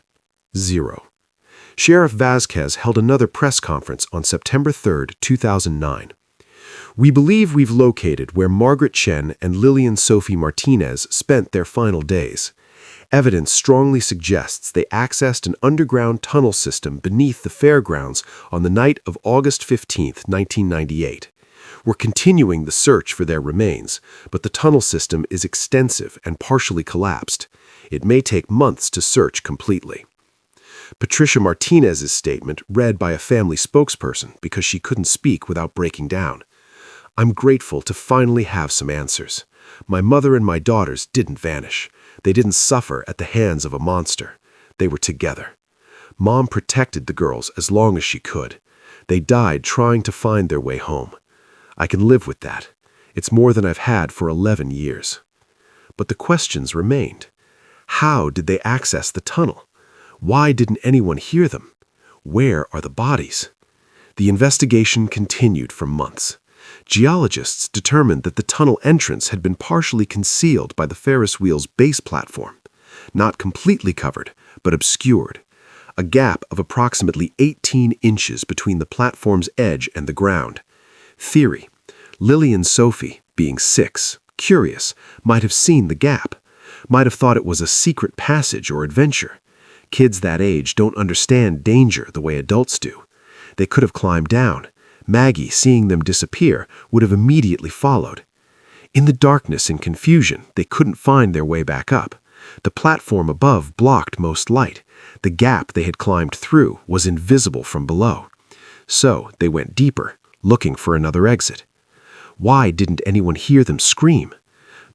0. Sheriff Vasquez held another press conference on September 3, 2009. We believe we've located where Margaret Chen and Lillian Sophie Martinez spent their final days. Evidence strongly suggests they accessed an underground tunnel system beneath the fairgrounds on the night of August 15, 1998. We're continuing the search for their remains, but the tunnel system is extensive and partially collapsed. It may take months to search completely. Patricia Martinez's statement read by a family spokesperson because she couldn't speak without breaking down. I'm grateful to finally have some answers. My mother and my daughters didn't vanish. They didn't suffer at the hands of a monster. They were together. Mom protected the girls as long as she could. They died trying to find their way home. I can live with that. It's more than I've had for 11 years. But the questions remained. How did they access the tunnel? Why didn't anyone hear them? Where are the bodies? The investigation continued for months. Geologists determined that the tunnel entrance had been partially concealed by the Ferris wheel's base platform. Not completely covered, but obscured. A gap of approximately 18 inches between the platform's edge and the ground. Theory: Lily and Sophie, being 6, curious, might have seen the gap. Might have thought it was a secret passage or adventure. Kids that age don't understand danger the way adults do. They could have climbed down. Maggie, seeing them disappear, would have immediately followed. In the darkness and confusion, they couldn't find their way back up. The platform above blocked most light. The gap they had climbed through was invisible from below. So they went deeper, looking for another exit. Why didn't anyone hear them scream?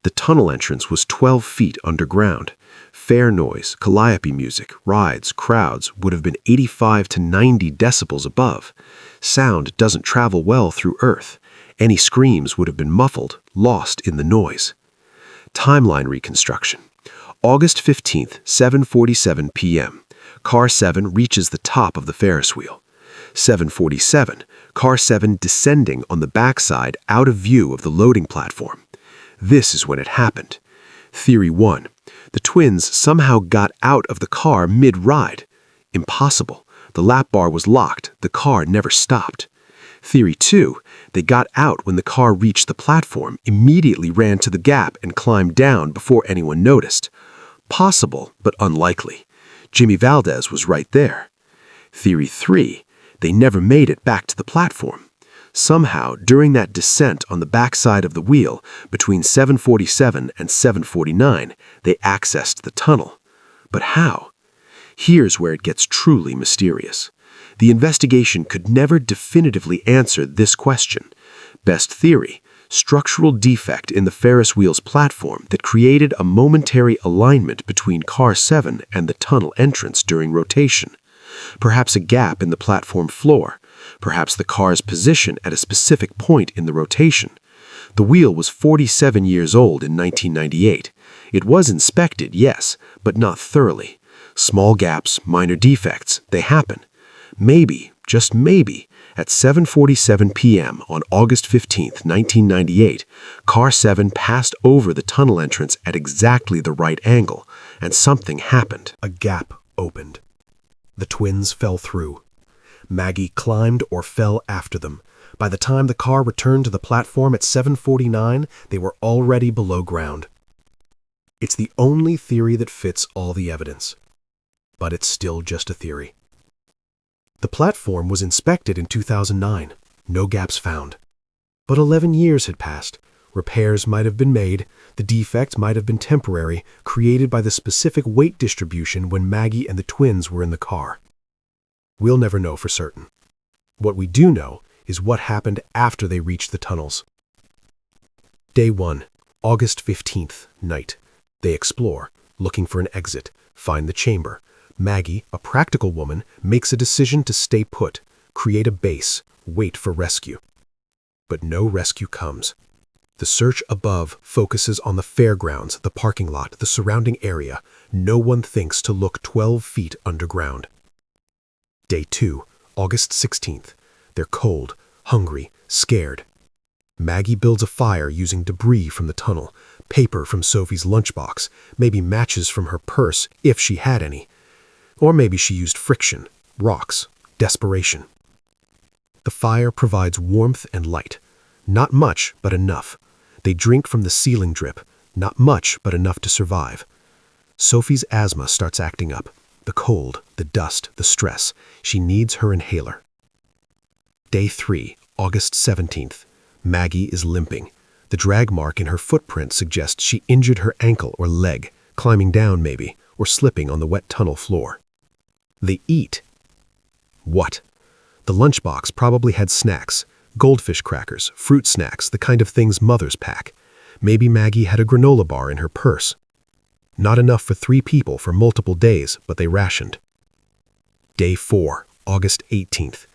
The tunnel entrance was 12 feet underground. Fair noise, calliope music, rides, crowds would have been 85 to 90 decibels above. Sound doesn't travel well through Earth. Any screams would have been muffled, lost in the noise. Timeline reconstruction. August 15th, 7:47 p.m. Car 7 reaches the top of the Ferris wheel. 7:47, Car 7 descending on the backside out of view of the loading platform. This is when it happened. Theory 1. The twins somehow got out of the car mid-ride. Impossible. The lap bar was locked. The car never stopped. Theory 2. They got out when the car reached the platform, immediately ran to the gap and climbed down before anyone noticed. Possible, but unlikely. Jimmy Valdez was right there. Theory 3. They never made it back to the platform. Somehow, during that descent on the backside of the wheel, between 7:47 and 7:49, they accessed the tunnel. But how? Here's where it gets truly mysterious. The investigation could never definitively answer this question. Best theory: structural defect in the Ferris wheel's platform that created a momentary alignment between Car 7 and the tunnel entrance during rotation. Perhaps a gap in the platform floor. Perhaps the car's position at a specific point in the rotation. The wheel was 47 years old in 1998. It was inspected, yes, but not thoroughly. Small gaps, minor defects, they happen. Maybe, just maybe, at 7:47 p.m. on August 15, 1998, Car 7 passed over the tunnel entrance at exactly the right angle, and something happened. A gap opened. The twins fell through. Maggie climbed or fell after them. By the time the car returned to the platform at 7:49, they were already below ground. It's the only theory that fits all the evidence. But it's still just a theory. The platform was inspected in 2009. No gaps found. But 11 years had passed. Repairs might have been made. The defect might have been temporary, created by the specific weight distribution when Maggie and the twins were in the car. We'll never know for certain. What we do know is what happened after they reached the tunnels. Day 1, August 15th, night. They explore, looking for an exit, find the chamber. Maggie, a practical woman, makes a decision to stay put, create a base, wait for rescue. But no rescue comes. The search above focuses on the fairgrounds, the parking lot, the surrounding area. No one thinks to look 12 feet underground. Day 2, August 16th. They're cold, hungry, scared. Maggie builds a fire using debris from the tunnel, paper from Sophie's lunchbox, maybe matches from her purse if she had any. Or maybe she used friction, rocks, desperation. The fire provides warmth and light. Not much, but enough. They drink from the ceiling drip. Not much, but enough to survive. Sophie's asthma starts acting up. The cold, the dust, the stress. She needs her inhaler. Day 3, August 17th. Maggie is limping. The drag mark in her footprint suggests she injured her ankle or leg, climbing down maybe, or slipping on the wet tunnel floor. They eat. What? The lunchbox probably had snacks, goldfish crackers, fruit snacks, the kind of things mothers pack. Maybe Maggie had a granola bar in her purse. Not enough for 3 people for multiple days, but they rationed. Day 4, August 18th.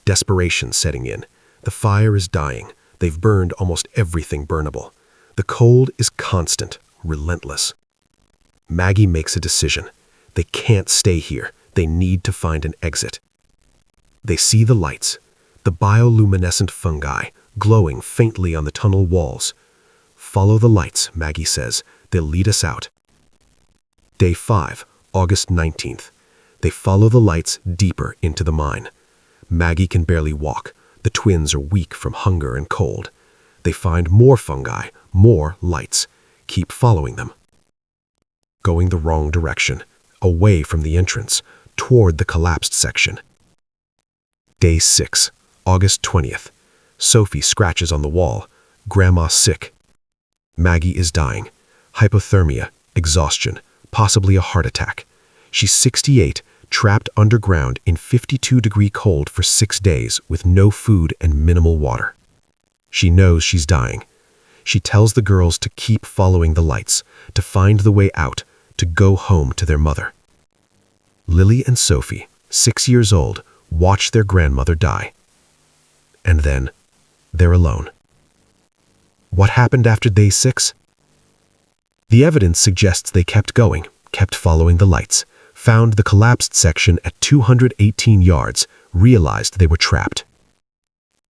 Desperation setting in. The fire is dying. They've burned almost everything burnable. The cold is constant, relentless. Maggie makes a decision. They can't stay here. They need to find an exit. They see the lights, the bioluminescent fungi, glowing faintly on the tunnel walls. Follow the lights, Maggie says. They'll lead us out. Day 5, August 19th. They follow the lights deeper into the mine. Maggie can barely walk. The twins are weak from hunger and cold. They find more fungi, more lights. Keep following them. Going the wrong direction, away from the entrance, toward the collapsed section. Day 6, August 20th. Sophie scratches on the wall. Grandma sick. Maggie is dying. Hypothermia, exhaustion, possibly a heart attack. She's 68, trapped underground in 52-degree cold for 6 days with no food and minimal water. She knows she's dying. She tells the girls to keep following the lights, to find the way out, to go home to their mother. Lily and Sophie, 6 years old, watch their grandmother die. And then, they're alone. What happened after day 6? The evidence suggests they kept going, kept following the lights, found the collapsed section at 218 yards, realized they were trapped.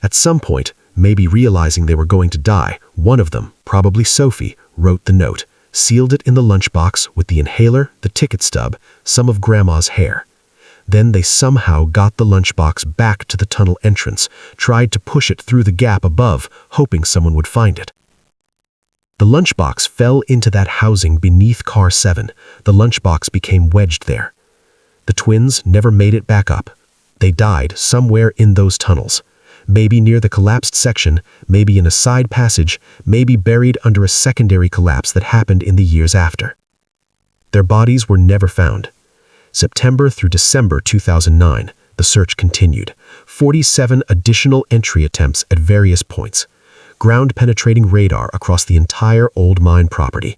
At some point, maybe realizing they were going to die, one of them, probably Sophie, wrote the note, sealed it in the lunchbox with the inhaler, the ticket stub, some of Grandma's hair. Then they somehow got the lunchbox back to the tunnel entrance, tried to push it through the gap above, hoping someone would find it. The lunchbox fell into that housing beneath car 7. The lunchbox became wedged there. The twins never made it back up. They died somewhere in those tunnels. Maybe near the collapsed section, maybe in a side passage, maybe buried under a secondary collapse that happened in the years after. Their bodies were never found. September through December 2009, the search continued. 47 additional entry attempts at various points. Ground-penetrating radar across the entire old mine property.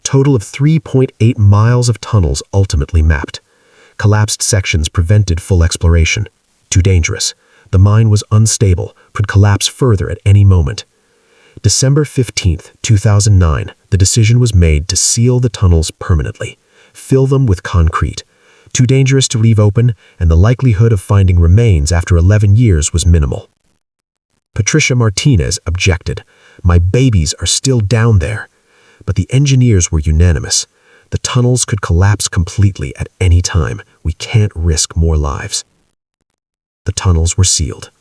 Total of 3.8 miles of tunnels ultimately mapped. Collapsed sections prevented full exploration. Too dangerous. The mine was unstable, could collapse further at any moment. December 15, 2009, the decision was made to seal the tunnels permanently, fill them with concrete. Too dangerous to leave open, and the likelihood of finding remains after 11 years was minimal. Patricia Martinez objected. "My babies are still down there." But the engineers were unanimous. The tunnels could collapse completely at any time. We can't risk more lives. The tunnels were sealed.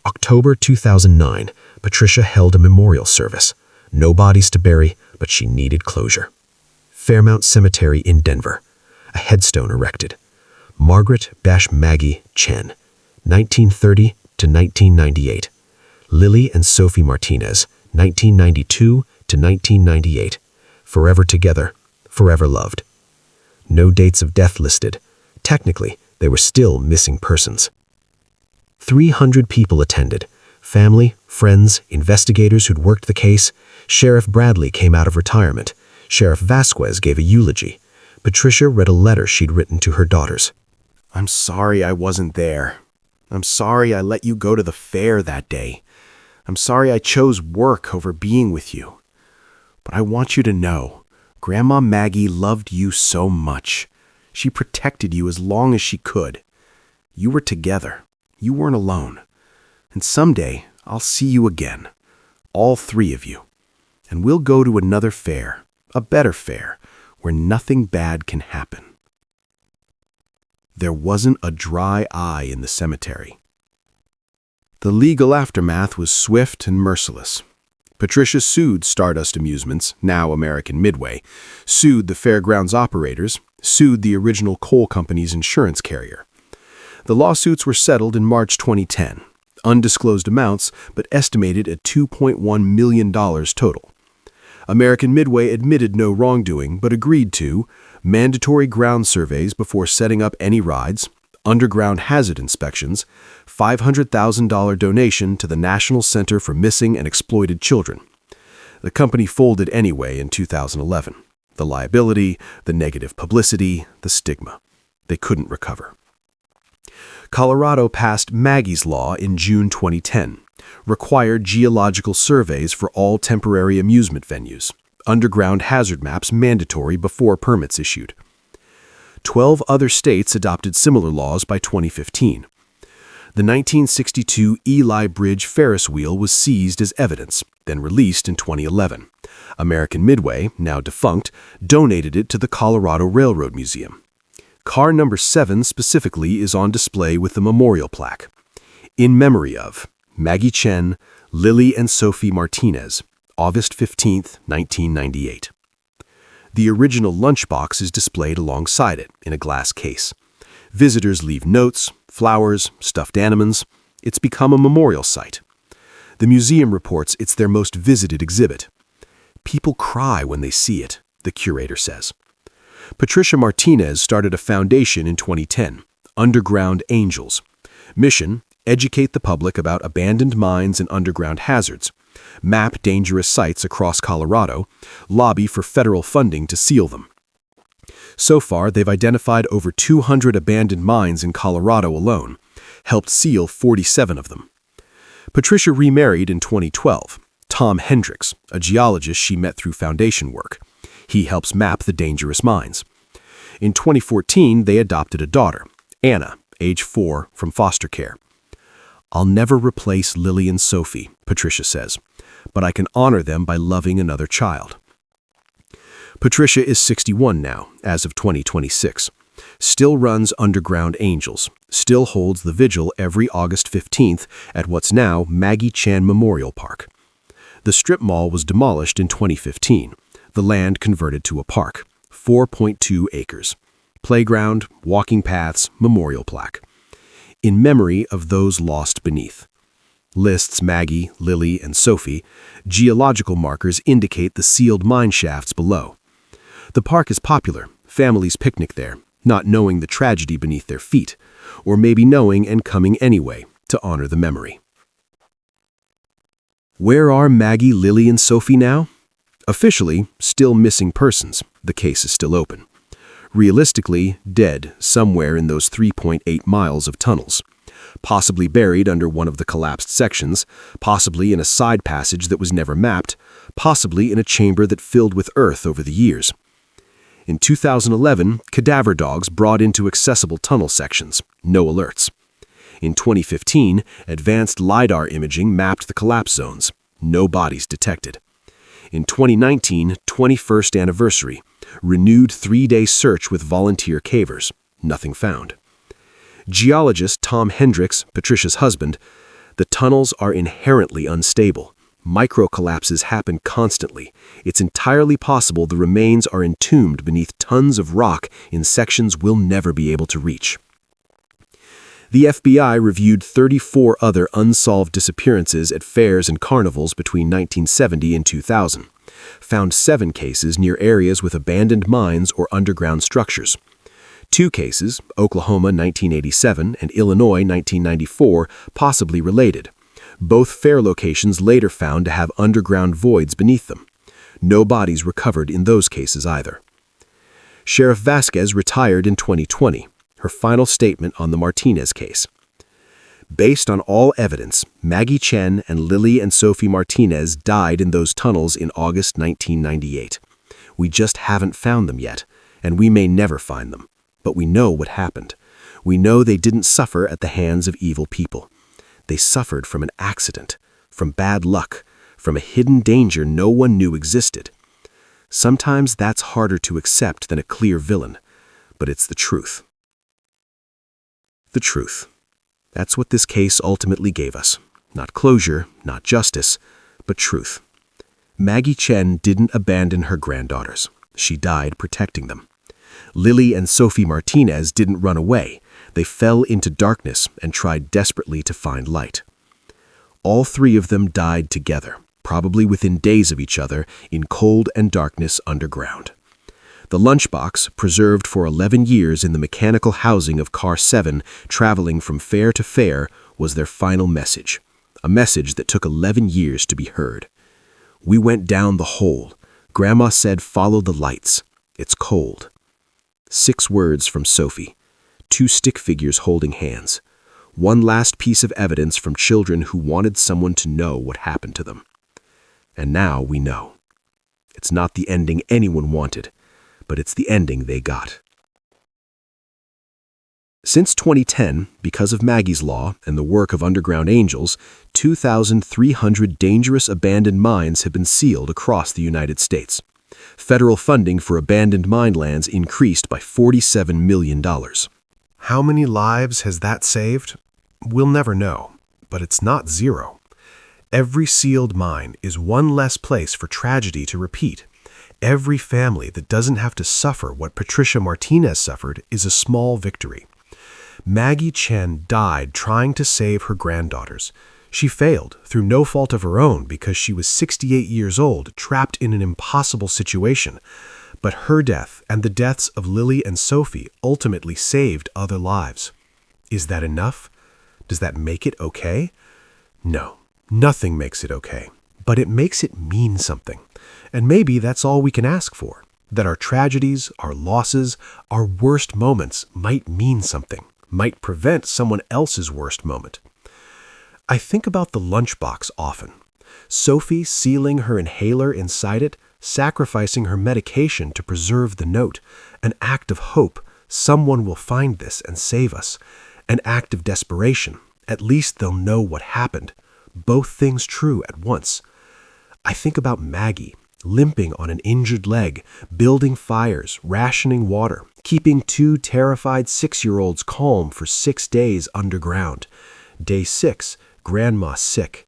October 2009, Patricia held a memorial service. No bodies to bury, but she needed closure. Fairmount Cemetery in Denver. A headstone erected. Margaret - Maggie Chen, 1930 to 1998. Lily and Sophie Martinez, 1992 to 1998. Forever together, forever loved. No dates of death listed. Technically, they were still missing persons. 300 people attended. Family, friends, investigators who'd worked the case. Sheriff Bradley came out of retirement. Sheriff Vasquez gave a eulogy. Patricia read a letter she'd written to her daughters. I'm sorry I wasn't there. I'm sorry I let you go to the fair that day. I'm sorry I chose work over being with you. But I want you to know, Grandma Maggie loved you so much. She protected you as long as she could. You were together. You weren't alone. And someday, I'll see you again. All 3 of you. And we'll go to another fair, a better fair, where nothing bad can happen. There wasn't a dry eye in the cemetery. The legal aftermath was swift and merciless. Patricia sued Stardust Amusements, now American Midway, sued the fairgrounds operators, sued the original coal company's insurance carrier. The lawsuits were settled in March 2010, undisclosed amounts, but estimated at $2.1 million total. American Midway admitted no wrongdoing, but agreed to mandatory ground surveys before setting up any rides, underground hazard inspections, $500,000 donation to the National Center for Missing and Exploited Children. The company folded anyway in 2011. The liability, the negative publicity, the stigma. They couldn't recover. Colorado passed Maggie's Law in June 2010, required geological surveys for all temporary amusement venues, underground hazard maps mandatory before permits issued. 12 other states adopted similar laws by 2015. The 1962 Eli Bridge Ferris wheel was seized as evidence, then released in 2011. American Midway, now defunct, donated it to the Colorado Railroad Museum. Car number 7 specifically is on display with the memorial plaque. In memory of Maggie Chen, Lily and Sophie Martinez, August 15, 1998. The original lunchbox is displayed alongside it in a glass case. Visitors leave notes, flowers, stuffed animals. It's become a memorial site. The museum reports it's their most visited exhibit. People cry when they see it, the curator says. Patricia Martinez started a foundation in 2010, Underground Angels. Mission: educate the public about abandoned mines and underground hazards, map dangerous sites across Colorado, lobby for federal funding to seal them. So far, they've identified over 200 abandoned mines in Colorado alone, helped seal 47 of them. Patricia remarried in 2012, Tom Hendricks, a geologist she met through foundation work. He helps map the dangerous mines. In 2014, they adopted a daughter, Anna, age 4, from foster care. "I'll never replace Lily and Sophie," Patricia says, "but I can honor them by loving another child." Patricia is 61 now, as of 2026. Still runs Underground Angels, still holds the vigil every August 15th at what's now Maggie Chen Memorial Park. The strip mall was demolished in 2015, the land converted to a park, 4.2 acres. Playground, walking paths, memorial plaque. In memory of those lost beneath. Lists Maggie, Lily, and Sophie. Geological markers indicate the sealed mine shafts below. The park is popular, families picnic there, not knowing the tragedy beneath their feet, or maybe knowing and coming anyway to honor the memory. Where are Maggie, Lily, and Sophie now? Officially, still missing persons. The case is still open. Realistically, dead somewhere in those 3.8 miles of tunnels. Possibly buried under one of the collapsed sections, possibly in a side passage that was never mapped, possibly in a chamber that filled with earth over the years. In 2011, cadaver dogs brought into accessible tunnel sections, no alerts. In 2015, advanced LiDAR imaging mapped the collapse zones, no bodies detected. In 2019, 21st anniversary, renewed 3-day search with volunteer cavers, nothing found. Geologist Tom Hendricks, Patricia's husband, "The tunnels are inherently unstable. Micro-collapses happen constantly. It's entirely possible the remains are entombed beneath tons of rock in sections we'll never be able to reach." The FBI reviewed 34 other unsolved disappearances at fairs and carnivals between 1970 and 2000, found 7 cases near areas with abandoned mines or underground structures. 2 cases, Oklahoma 1987 and Illinois 1994, possibly related. Both fair locations later found to have underground voids beneath them. No bodies recovered in those cases either. Sheriff Vasquez retired in 2020, her final statement on the Martinez case. "Based on all evidence, Maggie Chen and Lily and Sophie Martinez died in those tunnels in August 1998. We just haven't found them yet, and we may never find them. But we know what happened. We know they didn't suffer at the hands of evil people. They suffered from an accident, from bad luck, from a hidden danger no one knew existed. Sometimes that's harder to accept than a clear villain, but it's the truth." The truth. That's what this case ultimately gave us. Not closure, not justice, but truth. Maggie Chen didn't abandon her granddaughters. She died protecting them. Lily and Sophie Martinez didn't run away. They fell into darkness and tried desperately to find light. All 3 of them died together, probably within days of each other, in cold and darkness underground. The lunchbox, preserved for 11 years in the mechanical housing of Car 7, traveling from fair to fair, was their final message. A message that took 11 years to be heard. "We went down the hole. Grandma said follow the lights. It's cold." 6 words from Sophie. 2 stick figures holding hands. One last piece of evidence from children who wanted someone to know what happened to them. And now we know. It's not the ending anyone wanted, but it's the ending they got. Since 2010, because of Maggie's Law and the work of Underground Angels, 2,300 dangerous abandoned mines have been sealed across the United States. Federal funding for abandoned mine lands increased by $47 million. How many lives has that saved? We'll never know, but it's not 0. Every sealed mine is one less place for tragedy to repeat. Every family that doesn't have to suffer what Patricia Martinez suffered is a small victory. Maggie Chen died trying to save her granddaughters. She failed through no fault of her own because she was 68 years old, trapped in an impossible situation. But her death and the deaths of Lily and Sophie ultimately saved other lives. Is that enough? Does that make it okay? No, nothing makes it okay, but it makes it mean something. And maybe that's all we can ask for, that our tragedies, our losses, our worst moments might mean something, might prevent someone else's worst moment. I think about the lunchbox often. Sophie sealing her inhaler inside it, sacrificing her medication to preserve the note, an act of hope, someone will find this and save us, an act of desperation, at least they'll know what happened, both things true at once. I think about Maggie, limping on an injured leg, building fires, rationing water, keeping 2 terrified 6-year-olds calm for 6 days underground. Day 6, Grandma sick.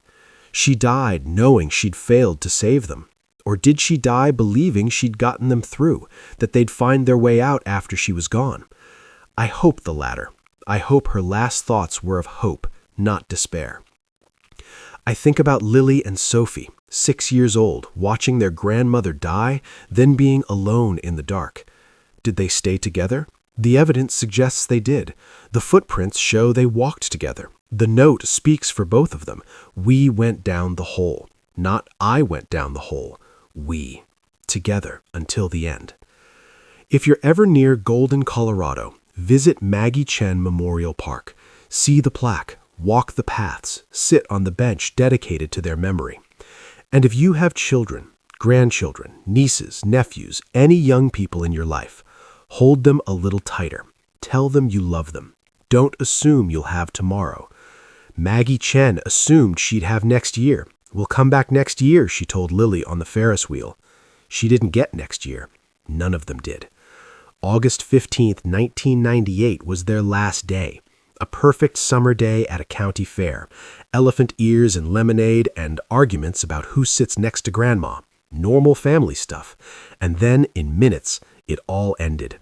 She died knowing she'd failed to save them. Or did she die believing she'd gotten them through, that they'd find their way out after she was gone? I hope the latter. I hope her last thoughts were of hope, not despair. I think about Lily and Sophie, 6 years old, watching their grandmother die, then being alone in the dark. Did they stay together? The evidence suggests they did. The footprints show they walked together. The note speaks for both of them. We went down the hole. Not I went down the hole. We. Together until the end. If you're ever near Golden, Colorado, visit Maggie Chen Memorial Park. See the plaque, walk the paths, sit on the bench dedicated to their memory. And if you have children, grandchildren, nieces, nephews, any young people in your life, hold them a little tighter. Tell them you love them. Don't assume you'll have tomorrow. Maggie Chen assumed she'd have next year. We'll come back next year, she told Lily on the Ferris wheel. She didn't get next year. None of them did. August 15th, 1998 was their last day. A perfect summer day at a county fair. Elephant ears and lemonade and arguments about who sits next to Grandma. Normal family stuff. And then, in minutes, it all ended.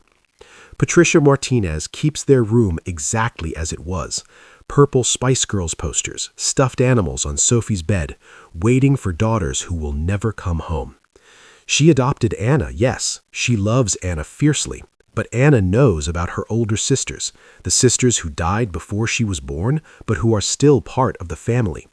Patricia Martinez keeps their room exactly as it was. Purple Spice Girls posters, stuffed animals on Sophie's bed, waiting for daughters who will never come home. She adopted Anna, yes. She loves Anna fiercely. But Anna knows about her older sisters, the sisters who died before she was born, but who are still part of the family.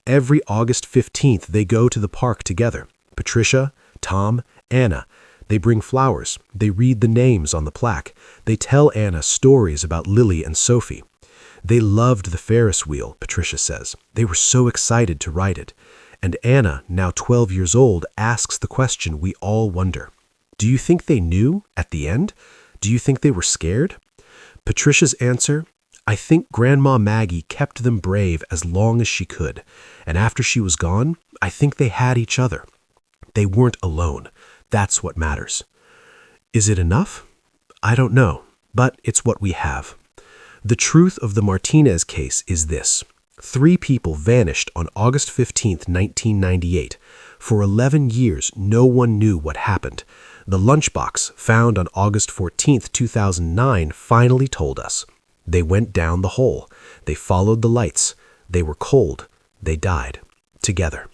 Every August 15th, they go to the park together. Patricia, Tom, Anna. They bring flowers. They read the names on the plaque. They tell Anna stories about Lily and Sophie. They loved the Ferris wheel, Patricia says. They were so excited to ride it. And Anna, now 12 years old, asks the question we all wonder. Do you think they knew at the end? Do you think they were scared? Patricia's answer, I think Grandma Maggie kept them brave as long as she could. And after she was gone, I think they had each other. They weren't alone. That's what matters. Is it enough? I don't know, but it's what we have. The truth of the Martinez case is this. 3 people vanished on August 15th, 1998. For 11 years, no one knew what happened. The lunchbox, found on August 14th, 2009, finally told us. They went down the hole. They followed the lights. They were cold. They died. Together.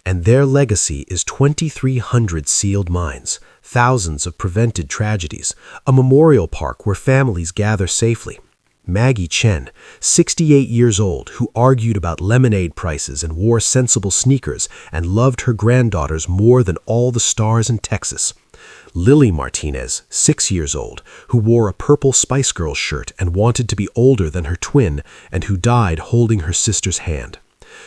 And their legacy is 2,300 sealed mines, thousands of prevented tragedies, a memorial park where families gather safely. Maggie Chen, 68 years old, who argued about lemonade prices and wore sensible sneakers and loved her granddaughters more than all the stars in Texas. Lily Martinez, 6 years old, who wore a purple Spice Girls shirt and wanted to be older than her twin and who died holding her sister's hand.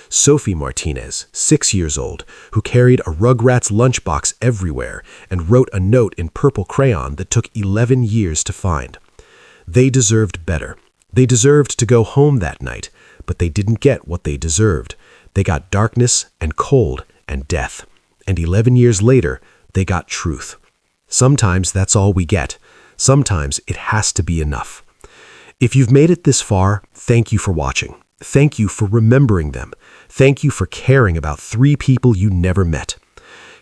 Sophie Martinez, 6 years old, who carried a Rugrats lunchbox everywhere and wrote a note in purple crayon that took 11 years to find. They deserved better. They deserved to go home that night, but they didn't get what they deserved. They got darkness and cold and death. And 11 years later, they got truth. Sometimes that's all we get. Sometimes it has to be enough. If you've made it this far, thank you for watching. Thank you for remembering them. Thank you for caring about 3 people you never met.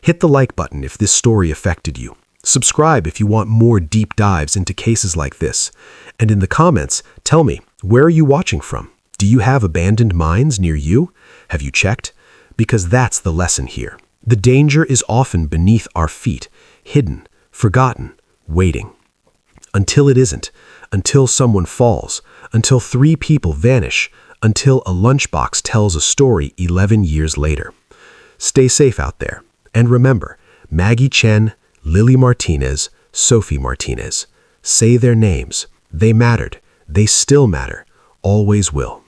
Hit the like button if this story affected you. Subscribe if you want more deep dives into cases like this. And in the comments, tell me, where are you watching from? Do you have abandoned mines near you? Have you checked? Because that's the lesson here. The danger is often beneath our feet, hidden, Forgotten, waiting. Until it isn't, until someone falls, until 3 people vanish, until a lunchbox tells a story 11 years later. Stay safe out there. And remember, Maggie Chen, Lily Martinez, Sophie Martinez. Say their names. They mattered. They still matter. Always will.